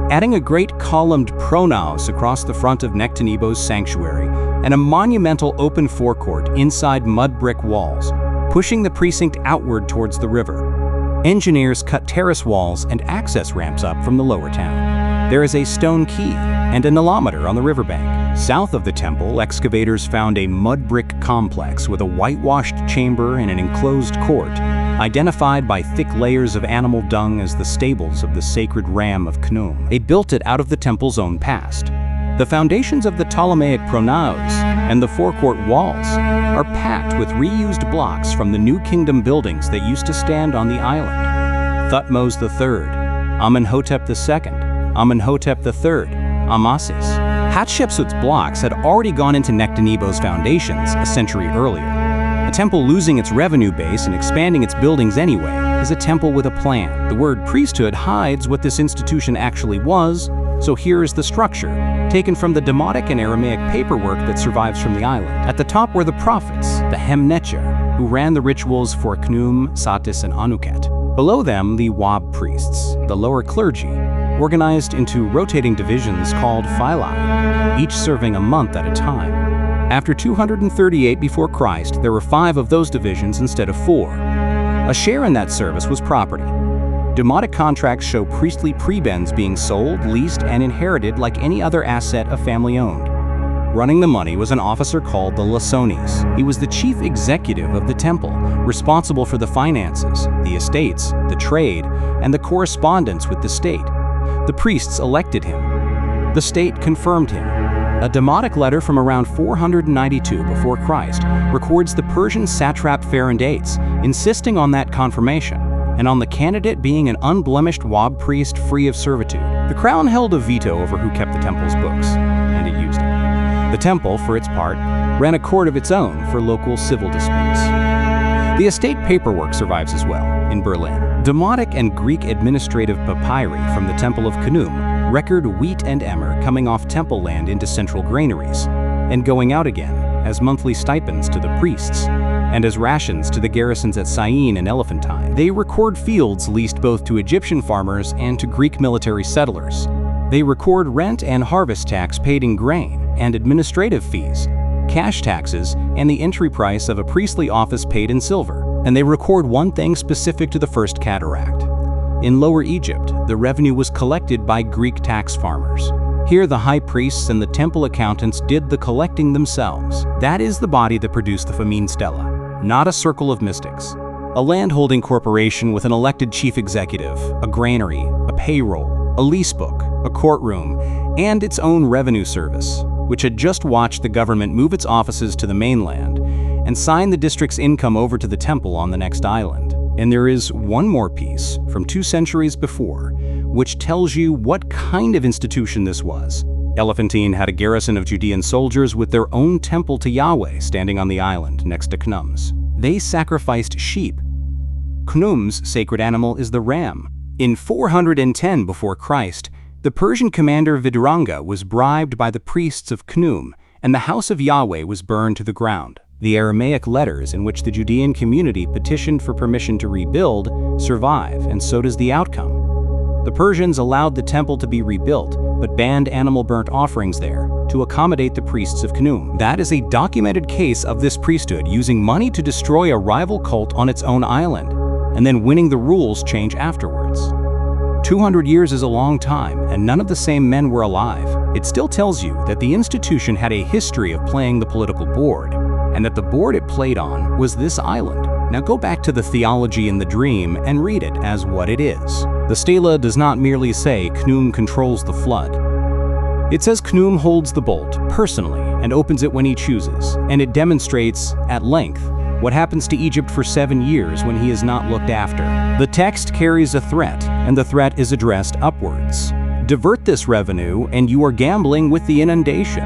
adding a great columned pronaos across the front of Nectanebo's sanctuary and a monumental open forecourt inside mud brick walls, pushing the precinct outward towards the river. Engineers cut terrace walls and access ramps up from the lower town. There is a stone quay and a nilometer on the riverbank. South of the temple, excavators found a mud brick complex with a whitewashed chamber and an enclosed court, identified by thick layers of animal dung as the stables of the sacred ram of Khnum. They built it out of the temple's own past. The foundations of the Ptolemaic pronaos and the forecourt walls are packed with reused blocks from the New Kingdom buildings that used to stand on the island. Thutmose III, Amenhotep II, Amenhotep III, Amasis. Hatshepsut's blocks had already gone into Nectanebo's foundations a century earlier. A temple losing its revenue base and expanding its buildings anyway is a temple with a plan. The word priesthood hides what this institution actually was, so here is the structure, taken from the Demotic and Aramaic paperwork that survives from the island. At the top were the prophets, the Hemnecher, who ran the rituals for Khnum, Satis, and Anuket. Below them, the Wab priests, the lower clergy, organized into rotating divisions called Philae, each serving a month at a time. After 238 before Christ, there were 5 of those divisions instead of 4. A share in that service was property. Demotic contracts show priestly prebends being sold, leased, and inherited like any other asset a family owned. Running the money was an officer called the Lasones. He was the chief executive of the temple, responsible for the finances, the estates, the trade, and the correspondence with the state. The priests elected him. The state confirmed him. A Demotic letter from around 492 before Christ records the Persian satrap Pharandates insisting on that confirmation, and on the candidate being an unblemished Wab priest free of servitude. The crown held a veto over who kept the temple's books, and it used it. The temple, for its part, ran a court of its own for local civil disputes. The estate paperwork survives as well in Berlin. Demotic and Greek administrative papyri from the Temple of Khnum record wheat and emmer coming off temple land into central granaries, and going out again as monthly stipends to the priests, and as rations to the garrisons at Syene and Elephantine. They record fields leased both to Egyptian farmers and to Greek military settlers. They record rent and harvest tax paid in grain, and administrative fees, cash taxes, and the entry price of a priestly office paid in silver. And they record one thing specific to the First Cataract. In Lower Egypt, the revenue was collected by Greek tax farmers. Here, the high priests and the temple accountants did the collecting themselves. That is the body that produced the Famine Stela, not a circle of mystics. A landholding corporation with an elected chief executive, a granary, a payroll, a lease book, a courtroom, and its own revenue service, which had just watched the government move its offices to the mainland and sign the district's income over to the temple on the next island. And there is one more piece from 2 centuries before, which tells you what kind of institution this was. Elephantine had a garrison of Judean soldiers with their own temple to Yahweh standing on the island next to Khnum's. They sacrificed sheep. Khnum's sacred animal is the ram. In 410 before Christ, the Persian commander Viduranga was bribed by the priests of Khnum, and the house of Yahweh was burned to the ground. The Aramaic letters in which the Judean community petitioned for permission to rebuild survive, and so does the outcome. The Persians allowed the temple to be rebuilt, but banned animal burnt offerings there to accommodate the priests of Khnum. That is a documented case of this priesthood using money to destroy a rival cult on its own island, and then winning the rules change afterwards. 200 years is a long time, and none of the same men were alive. It still tells you that the institution had a history of playing the political board, and that the board it played on was this island. Now go back to the theology in the dream and read it as what it is. The Stela does not merely say Khnum controls the flood. It says Khnum holds the bolt personally and opens it when he chooses, and it demonstrates, at length, what happens to Egypt for 7 years when he is not looked after. The text carries a threat, and the threat is addressed upwards. Divert this revenue, and you are gambling with the inundation.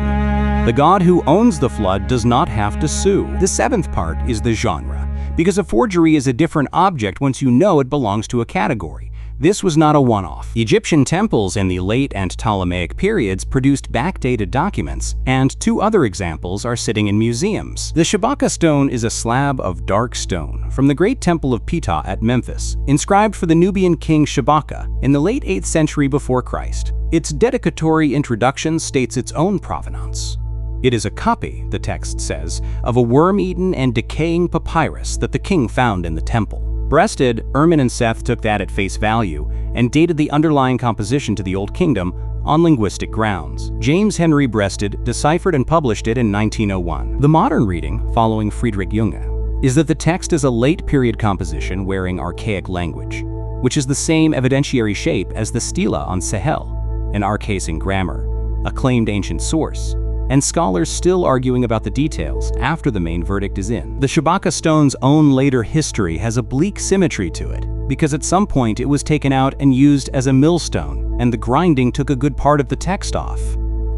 The God who owns the flood does not have to sue. The 7th part is the genre, because a forgery is a different object once you know it belongs to a category. This was not a one-off. Egyptian temples in the late and Ptolemaic periods produced backdated documents, and 2 other examples are sitting in museums. The Shabaka stone is a slab of dark stone from the great temple of Ptah at Memphis, inscribed for the Nubian king Shabaka in the late 8th century before Christ. Its dedicatory introduction states its own provenance. It is a copy, the text says, of a worm-eaten and decaying papyrus that the king found in the temple. Breasted, Ermin and Seth took that at face value and dated the underlying composition to the Old Kingdom on linguistic grounds. James Henry Breasted deciphered and published it in 1901. The modern reading, following Friedrich Junge, is that the text is a late-period composition wearing archaic language, which is the same evidentiary shape as the Stela on Sehel, an archaic grammar, a claimed ancient source, and scholars still arguing about the details after the main verdict is in. The Shabaka stone's own later history has a bleak symmetry to it, because at some point it was taken out and used as a millstone, and the grinding took a good part of the text off.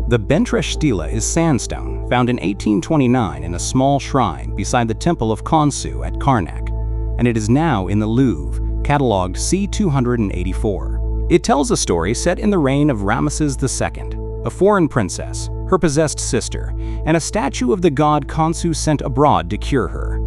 The Bentresh Stela is sandstone, found in 1829 in a small shrine beside the temple of Khonsu at Karnak, and it is now in the Louvre, catalogued C284. It tells a story set in the reign of Ramesses II, a foreign princess, her possessed sister, and a statue of the god Khonsu sent abroad to cure her.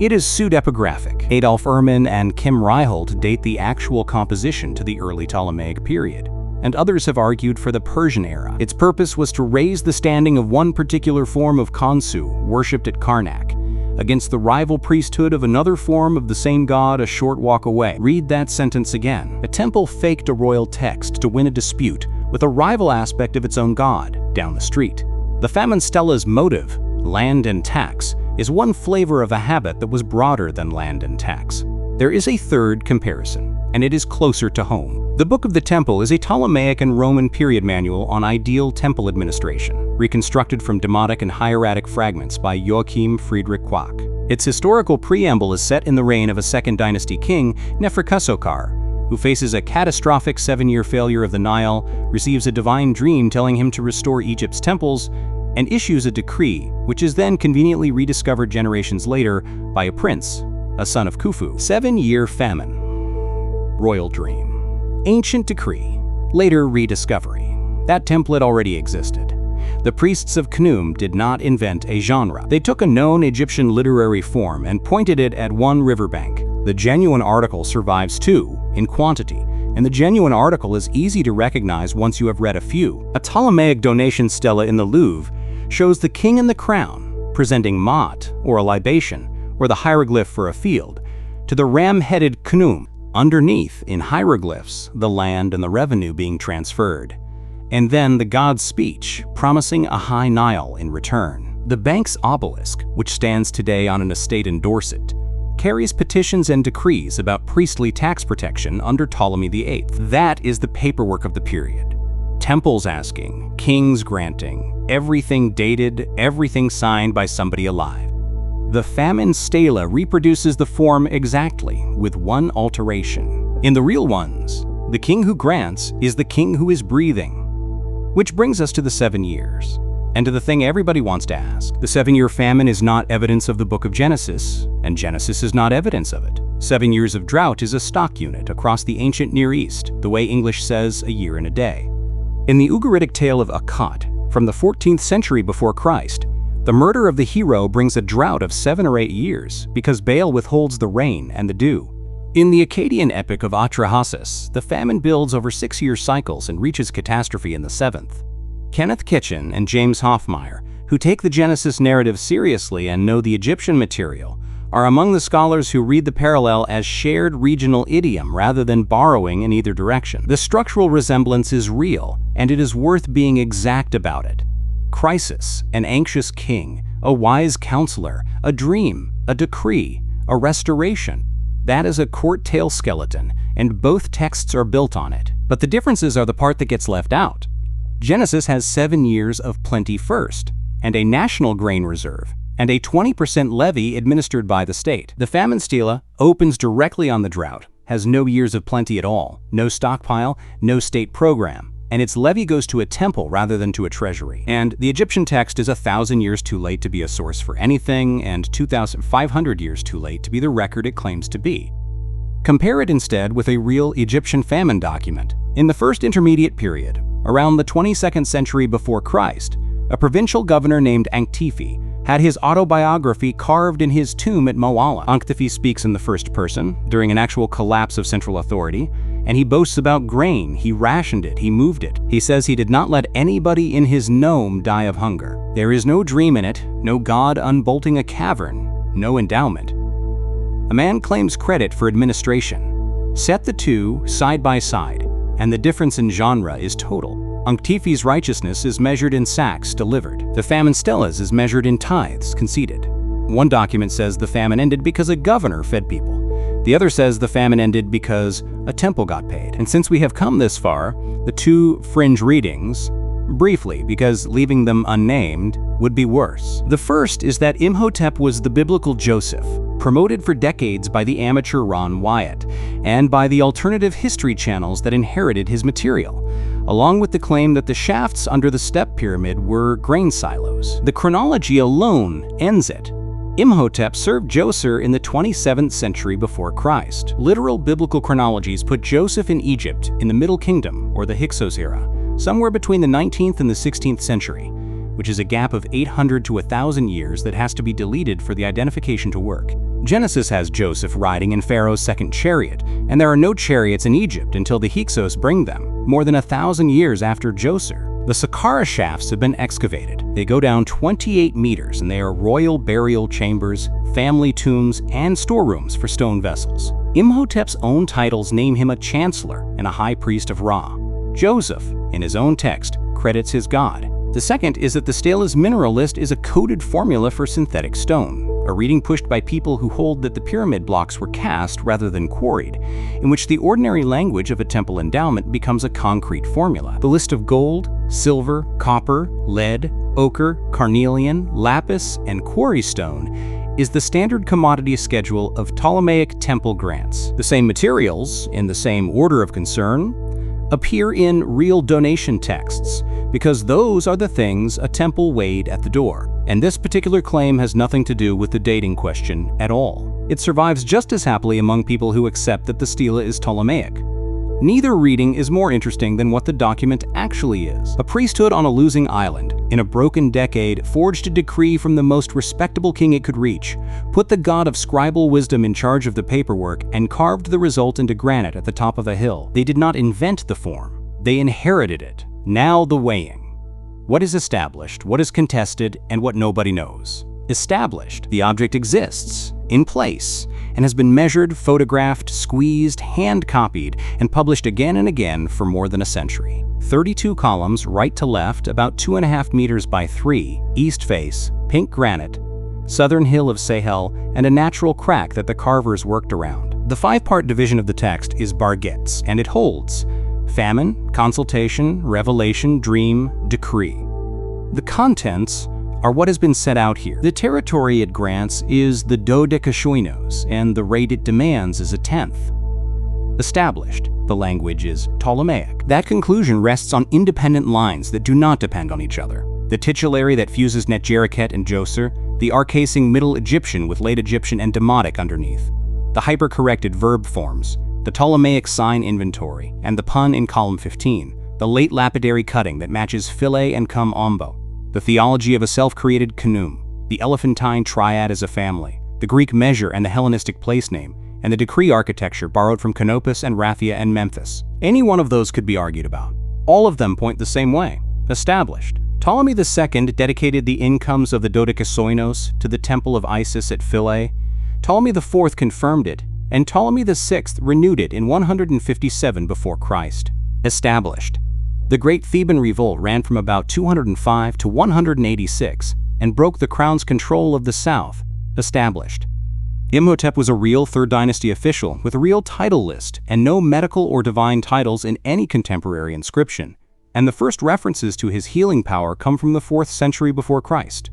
It is pseudepigraphic. Adolf Erman and Kim Reichelt date the actual composition to the early Ptolemaic period, and others have argued for the Persian era. Its purpose was to raise the standing of one particular form of Khonsu, worshipped at Karnak, against the rival priesthood of another form of the same god a short walk away. Read that sentence again. A temple faked a royal text to win a dispute with a rival aspect of its own god down the street. The Famine Stela's motive, land and tax, is one flavor of a habit that was broader than land and tax. There is a third comparison, and it is closer to home. The Book of the Temple is a Ptolemaic and Roman period manual on ideal temple administration, reconstructed from demotic and hieratic fragments by Joachim Friedrich Quack. Its historical preamble is set in the reign of a Second Dynasty king, Neferkasokar, who faces a catastrophic 7-year failure of the Nile, receives a divine dream telling him to restore Egypt's temples, and issues a decree, which is then conveniently rediscovered generations later by a prince, a son of Khufu. 7-year famine. Royal dream. Ancient decree. Later rediscovery. That template already existed. The priests of Khnum did not invent a genre. They took a known Egyptian literary form and pointed it at one riverbank. The genuine article survives too, in quantity, and the genuine article is easy to recognize once you have read a few. A Ptolemaic donation stela in the Louvre shows the king and the crown, presenting mot, or a libation, or the hieroglyph for a field, to the ram-headed Khnum. Underneath, in hieroglyphs, the land and the revenue being transferred. And then the god's speech, promising a high Nile in return. The bank's obelisk, which stands today on an estate in Dorset, carries petitions and decrees about priestly tax protection under Ptolemy VIII. That is the paperwork of the period. Temples asking, kings granting, everything dated, everything signed by somebody alive. The Famine Stela reproduces the form exactly, with one alteration. In the real ones, the king who grants is the king who is breathing. Which brings us to the 7 years, and to the thing everybody wants to ask. The 7-year famine is not evidence of the book of Genesis, and Genesis is not evidence of it. 7 years of drought is a stock unit across the ancient Near East, the way English says a year and a day. In the Ugaritic tale of Akkad, from the 14th century before Christ, the murder of the hero brings a drought of 7 or 8 years because Baal withholds the rain and the dew. In the Akkadian epic of Atrahasis, the famine builds over 6-year cycles and reaches catastrophe in the 7th. Kenneth Kitchen and James Hoffmeyer, who take the Genesis narrative seriously and know the Egyptian material, are among the scholars who read the parallel as shared regional idiom rather than borrowing in either direction. The structural resemblance is real, and it is worth being exact about it. Crisis, an anxious king, a wise counselor, a dream, a decree, a restoration. That is a court tale skeleton, and both texts are built on it. But the differences are the part that gets left out. Genesis has 7 years of plenty first, and a national grain reserve, and a 20% levy administered by the state. The Famine Stela opens directly on the drought, has no years of plenty at all, no stockpile, no state program, and its levy goes to a temple rather than to a treasury. And the Egyptian text is 1,000 years too late to be a source for anything, and 2,500 years too late to be the record it claims to be. Compare it instead with a real Egyptian famine document. In the first intermediate period, around the 22nd century before Christ, a provincial governor named Ankhtifi had his autobiography carved in his tomb at Moala. Ankhtifi speaks in the first person during an actual collapse of central authority, and he boasts about grain. He rationed it, he moved it. He says he did not let anybody in his nome die of hunger. There is no dream in it, no god unbolting a cavern, no endowment. A man claims credit for administration. Set the two side by side, and the difference in genre is total. Ankhtifi's righteousness is measured in sacks delivered. The Famine Stela's is measured in tithes conceded. One document says the famine ended because a governor fed people. The other says the famine ended because a temple got paid. And since we have come this far, the two fringe readings, briefly, because leaving them unnamed would be worse. The first is that Imhotep was the biblical Joseph, promoted for decades by the amateur Ron Wyatt, and by the alternative history channels that inherited his material, along with the claim that the shafts under the step pyramid were grain silos. The chronology alone ends it. Imhotep served Djoser in the 27th century before Christ. Literal biblical chronologies put Joseph in Egypt in the Middle Kingdom, or the Hyksos era, somewhere between the 19th and the 16th century, which is a gap of 800 to 1,000 years that has to be deleted for the identification to work. Genesis has Joseph riding in Pharaoh's second chariot, and there are no chariots in Egypt until the Hyksos bring them, more than 1,000 years after Djoser. The Saqqara shafts have been excavated. They go down 28 meters, and they are royal burial chambers, family tombs, and storerooms for stone vessels. Imhotep's own titles name him a chancellor and a high priest of Ra. Joseph, in his own text, credits his god, The second is that the Stela's mineral list is a coded formula for synthetic stone, a reading pushed by people who hold that the pyramid blocks were cast rather than quarried, in which the ordinary language of a temple endowment becomes a concrete formula. The list of gold, silver, copper, lead, ochre, carnelian, lapis, and quarry stone is the standard commodity schedule of Ptolemaic temple grants. The same materials, in the same order of concern, appear in real donation texts, because those are the things a temple weighed at the door. And this particular claim has nothing to do with the dating question at all. It survives just as happily among people who accept that the Stela is Ptolemaic. Neither reading is more interesting than what the document actually is. A priesthood on a losing island, in a broken decade, forged a decree from the most respectable king it could reach, put the god of scribal wisdom in charge of the paperwork, and carved the result into granite at the top of a hill. They did not invent the form. They inherited it. Now the weighing. What is established, what is contested, and what nobody knows. Established. The object exists, in place, and has been measured, photographed, squeezed, hand-copied, and published again and again for more than a century. 32 columns, right to left, about 2.5 meters by 3, east face, pink granite, southern hill of Sehel, and a natural crack that the carvers worked around. The 5-part division of the text is bargettes, and it holds famine, consultation, revelation, dream, decree. The contents are what has been set out here. The territory it grants is the dodekasoinos, and the rate it demands is 1/10. Established. The language is Ptolemaic. That conclusion rests on independent lines that do not depend on each other. The titulary that fuses Netjeriket and Djoser, the arcasing Middle Egyptian with Late Egyptian and Demotic underneath, the hyper-corrected verb forms, the Ptolemaic sign inventory, and the pun in column 15, the late lapidary cutting that matches Philae and cum ombo, the theology of a self-created Khnum, the elephantine triad as a family, the Greek measure and the Hellenistic place name, and the decree architecture borrowed from Canopus and Raphia and Memphis. Any one of those could be argued about. All of them point the same way. Established. Ptolemy II dedicated the incomes of the Dodekasoinos to the temple of Isis at Philae. Ptolemy IV confirmed it, and Ptolemy VI renewed it in 157 before Christ. Established. The Great Theban Revolt ran from about 205 to 186 and broke the crown's control of the south. Established. Imhotep was a real 3rd Dynasty official with a real title list and no medical or divine titles in any contemporary inscription, and the first references to his healing power come from the 4th century before Christ.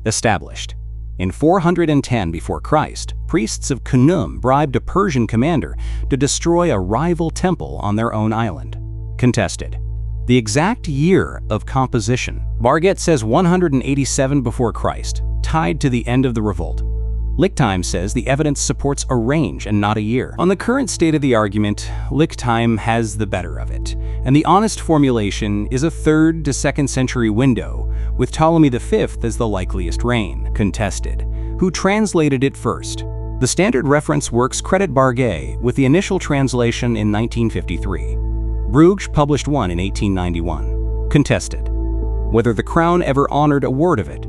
Established. In 410 before Christ, priests of Khnum bribed a Persian commander to destroy a rival temple on their own island. Contested. The exact year of composition. Barget says 187 before Christ, tied to the end of the revolt. Lichtime says the evidence supports a range and not a year. On the current state of the argument, Lichtime has the better of it, and the honest formulation is a 3rd to 2nd century window, with Ptolemy V as the likeliest reign. Contested. Who translated it first? The standard reference works credit Barget with the initial translation in 1953. Bruges published one in 1891. Contested. Whether the crown ever honored a word of it.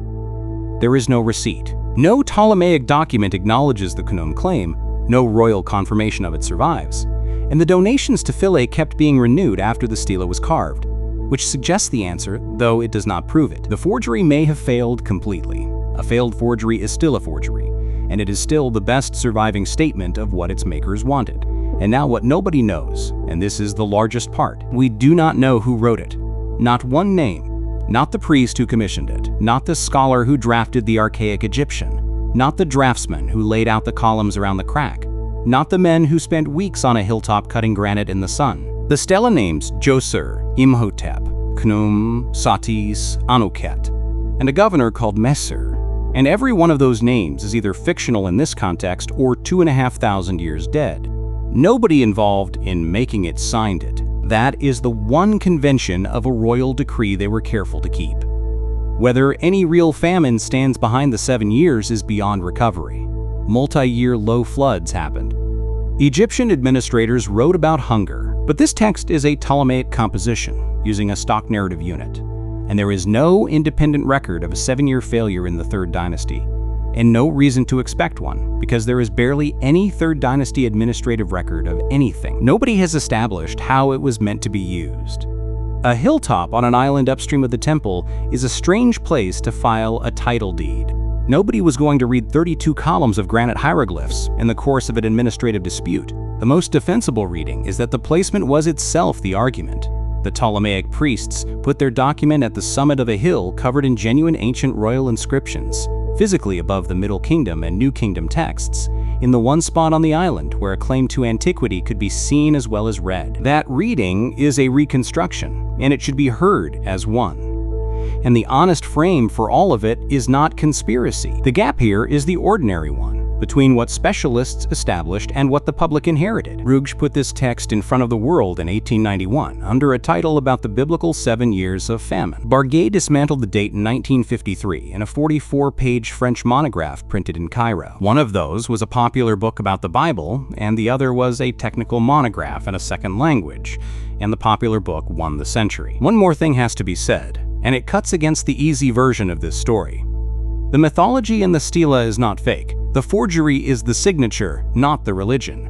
There is no receipt. No Ptolemaic document acknowledges the Khnum claim, no royal confirmation of it survives, and the donations to Philae kept being renewed after the Stela was carved, which suggests the answer, though it does not prove it. The forgery may have failed completely. A failed forgery is still a forgery, and it is still the best surviving statement of what its makers wanted. And now what nobody knows, and this is the largest part, we do not know who wrote it. Not one name. Not the priest who commissioned it, not the scholar who drafted the archaic Egyptian, not the draftsman who laid out the columns around the crack, not the men who spent weeks on a hilltop cutting granite in the sun. The Stela names Djoser, Imhotep, Khnum, Satis, Anuket, and a governor called Messer, and every one of those names is either fictional in this context or 2,500 years dead. Nobody involved in making it signed it. That is the one convention of a royal decree they were careful to keep. Whether any real famine stands behind the 7 years is beyond recovery. Multi-year low floods happened. Egyptian administrators wrote about hunger, but this text is a Ptolemaic composition using a stock narrative unit, and there is no independent record of a 7-year failure in the 3rd Dynasty, and no reason to expect one, because there is barely any 3rd Dynasty administrative record of anything. Nobody has established how it was meant to be used. A hilltop on an island upstream of the temple is a strange place to file a title deed. Nobody was going to read 32 columns of granite hieroglyphs in the course of an administrative dispute. The most defensible reading is that the placement was itself the argument. The Ptolemaic priests put their document at the summit of a hill covered in genuine ancient royal inscriptions, physically above the Middle Kingdom and New Kingdom texts, in the one spot on the island where a claim to antiquity could be seen as well as read. That reading is a reconstruction, and it should be heard as one. And the honest frame for all of it is not conspiracy. The gap here is the ordinary one, between what specialists established and what the public inherited. Rugge put this text in front of the world in 1891 under a title about the biblical 7 years of famine. Barguet dismantled the date in 1953 in a 44-page French monograph printed in Cairo. One of those was a popular book about the Bible, and the other was a technical monograph in a second language, and the popular book won the century. One more thing has to be said, and it cuts against the easy version of this story. The mythology in the Stela is not fake. The forgery is the signature, not the religion.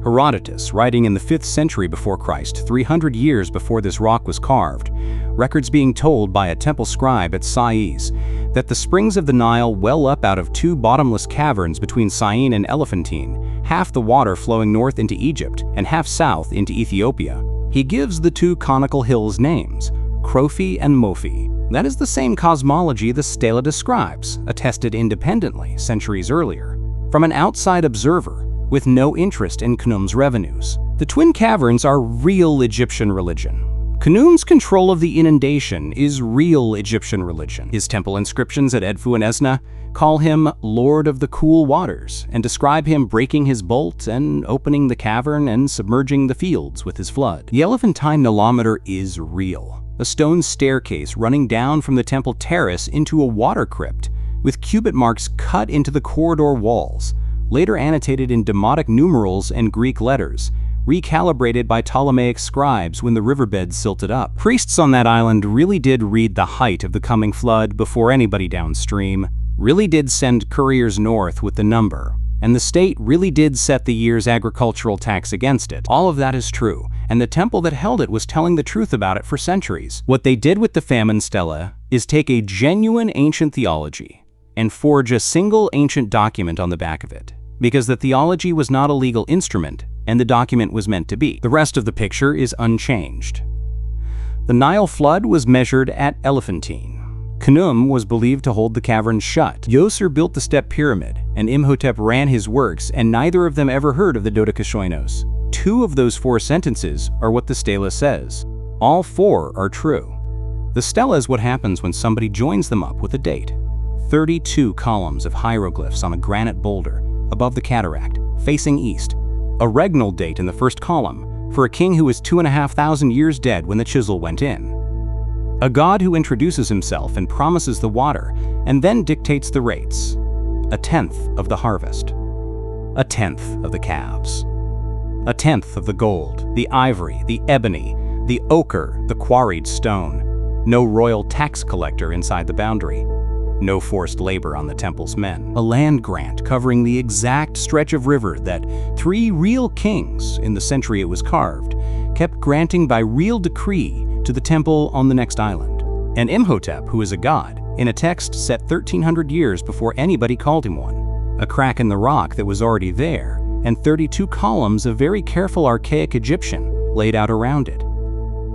Herodotus, writing in the 5th century before Christ, 300 years before this rock was carved, records being told by a temple scribe at Sais that the springs of the Nile well up out of 2 bottomless caverns between Syene and Elephantine, half the water flowing north into Egypt and half south into Ethiopia. He gives the 2 conical hills names, Crophi and Mophi. That is the same cosmology the Stela describes, attested independently centuries earlier, from an outside observer with no interest in Khnum's revenues. The twin caverns are real Egyptian religion. Khnum's control of the inundation is real Egyptian religion. His temple inscriptions at Edfu and Esna call him Lord of the Cool Waters and describe him breaking his bolt and opening the cavern and submerging the fields with his flood. The Elephantine Nilometer is real. A stone staircase running down from the temple terrace into a water crypt, with cubit marks cut into the corridor walls, later annotated in Demotic numerals and Greek letters, recalibrated by Ptolemaic scribes when the riverbed silted up. Priests on that island really did read the height of the coming flood before anybody downstream, really did send couriers north with the number, and the state really did set the year's agricultural tax against it. All of that is true, and the temple that held it was telling the truth about it for centuries. What they did with the famine stela is take a genuine ancient theology and forge a single ancient document on the back of it, because the theology was not a legal instrument and the document was meant to be. The rest of the picture is unchanged. The Nile flood was measured at Elephantine. Khnum was believed to hold the caverns shut. Djoser built the step pyramid, and Imhotep ran his works, and neither of them ever heard of the Dodekashoinos. 2 of those 4 sentences are what the Stela says. All 4 are true. The Stela is what happens when somebody joins them up with a date. 32 columns of hieroglyphs on a granite boulder above the cataract, facing east. A regnal date in the first column for a king who was 2,500 years dead when the chisel went in. A god who introduces himself and promises the water and then dictates the rates. 1/10 of the harvest. 1/10 of the calves. 1/10 of the gold, the ivory, the ebony, the ochre, the quarried stone. No royal tax collector inside the boundary. No forced labor on the temple's men. A land grant covering the exact stretch of river that 3 real kings, in the century it was carved, kept granting by real decree to the temple on the next island. And Imhotep, who is a god, in a text set 1,300 years before anybody called him one. A crack in the rock that was already there, and 32 columns of very careful archaic Egyptian laid out around it.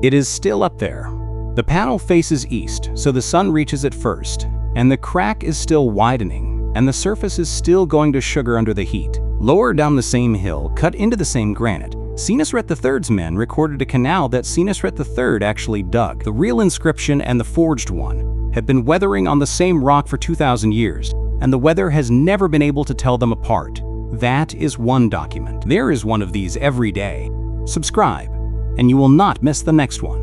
It is still up there. The panel faces east, so the sun reaches it first, and the crack is still widening, and the surface is still going to sugar under the heat. Lower down the same hill, cut into the same granite, Senusret III's men recorded a canal that Senusret III actually dug. The real inscription and the forged one have been weathering on the same rock for 2,000 years, and the weather has never been able to tell them apart. That is one document. There is one of these every day. Subscribe, and you will not miss the next one.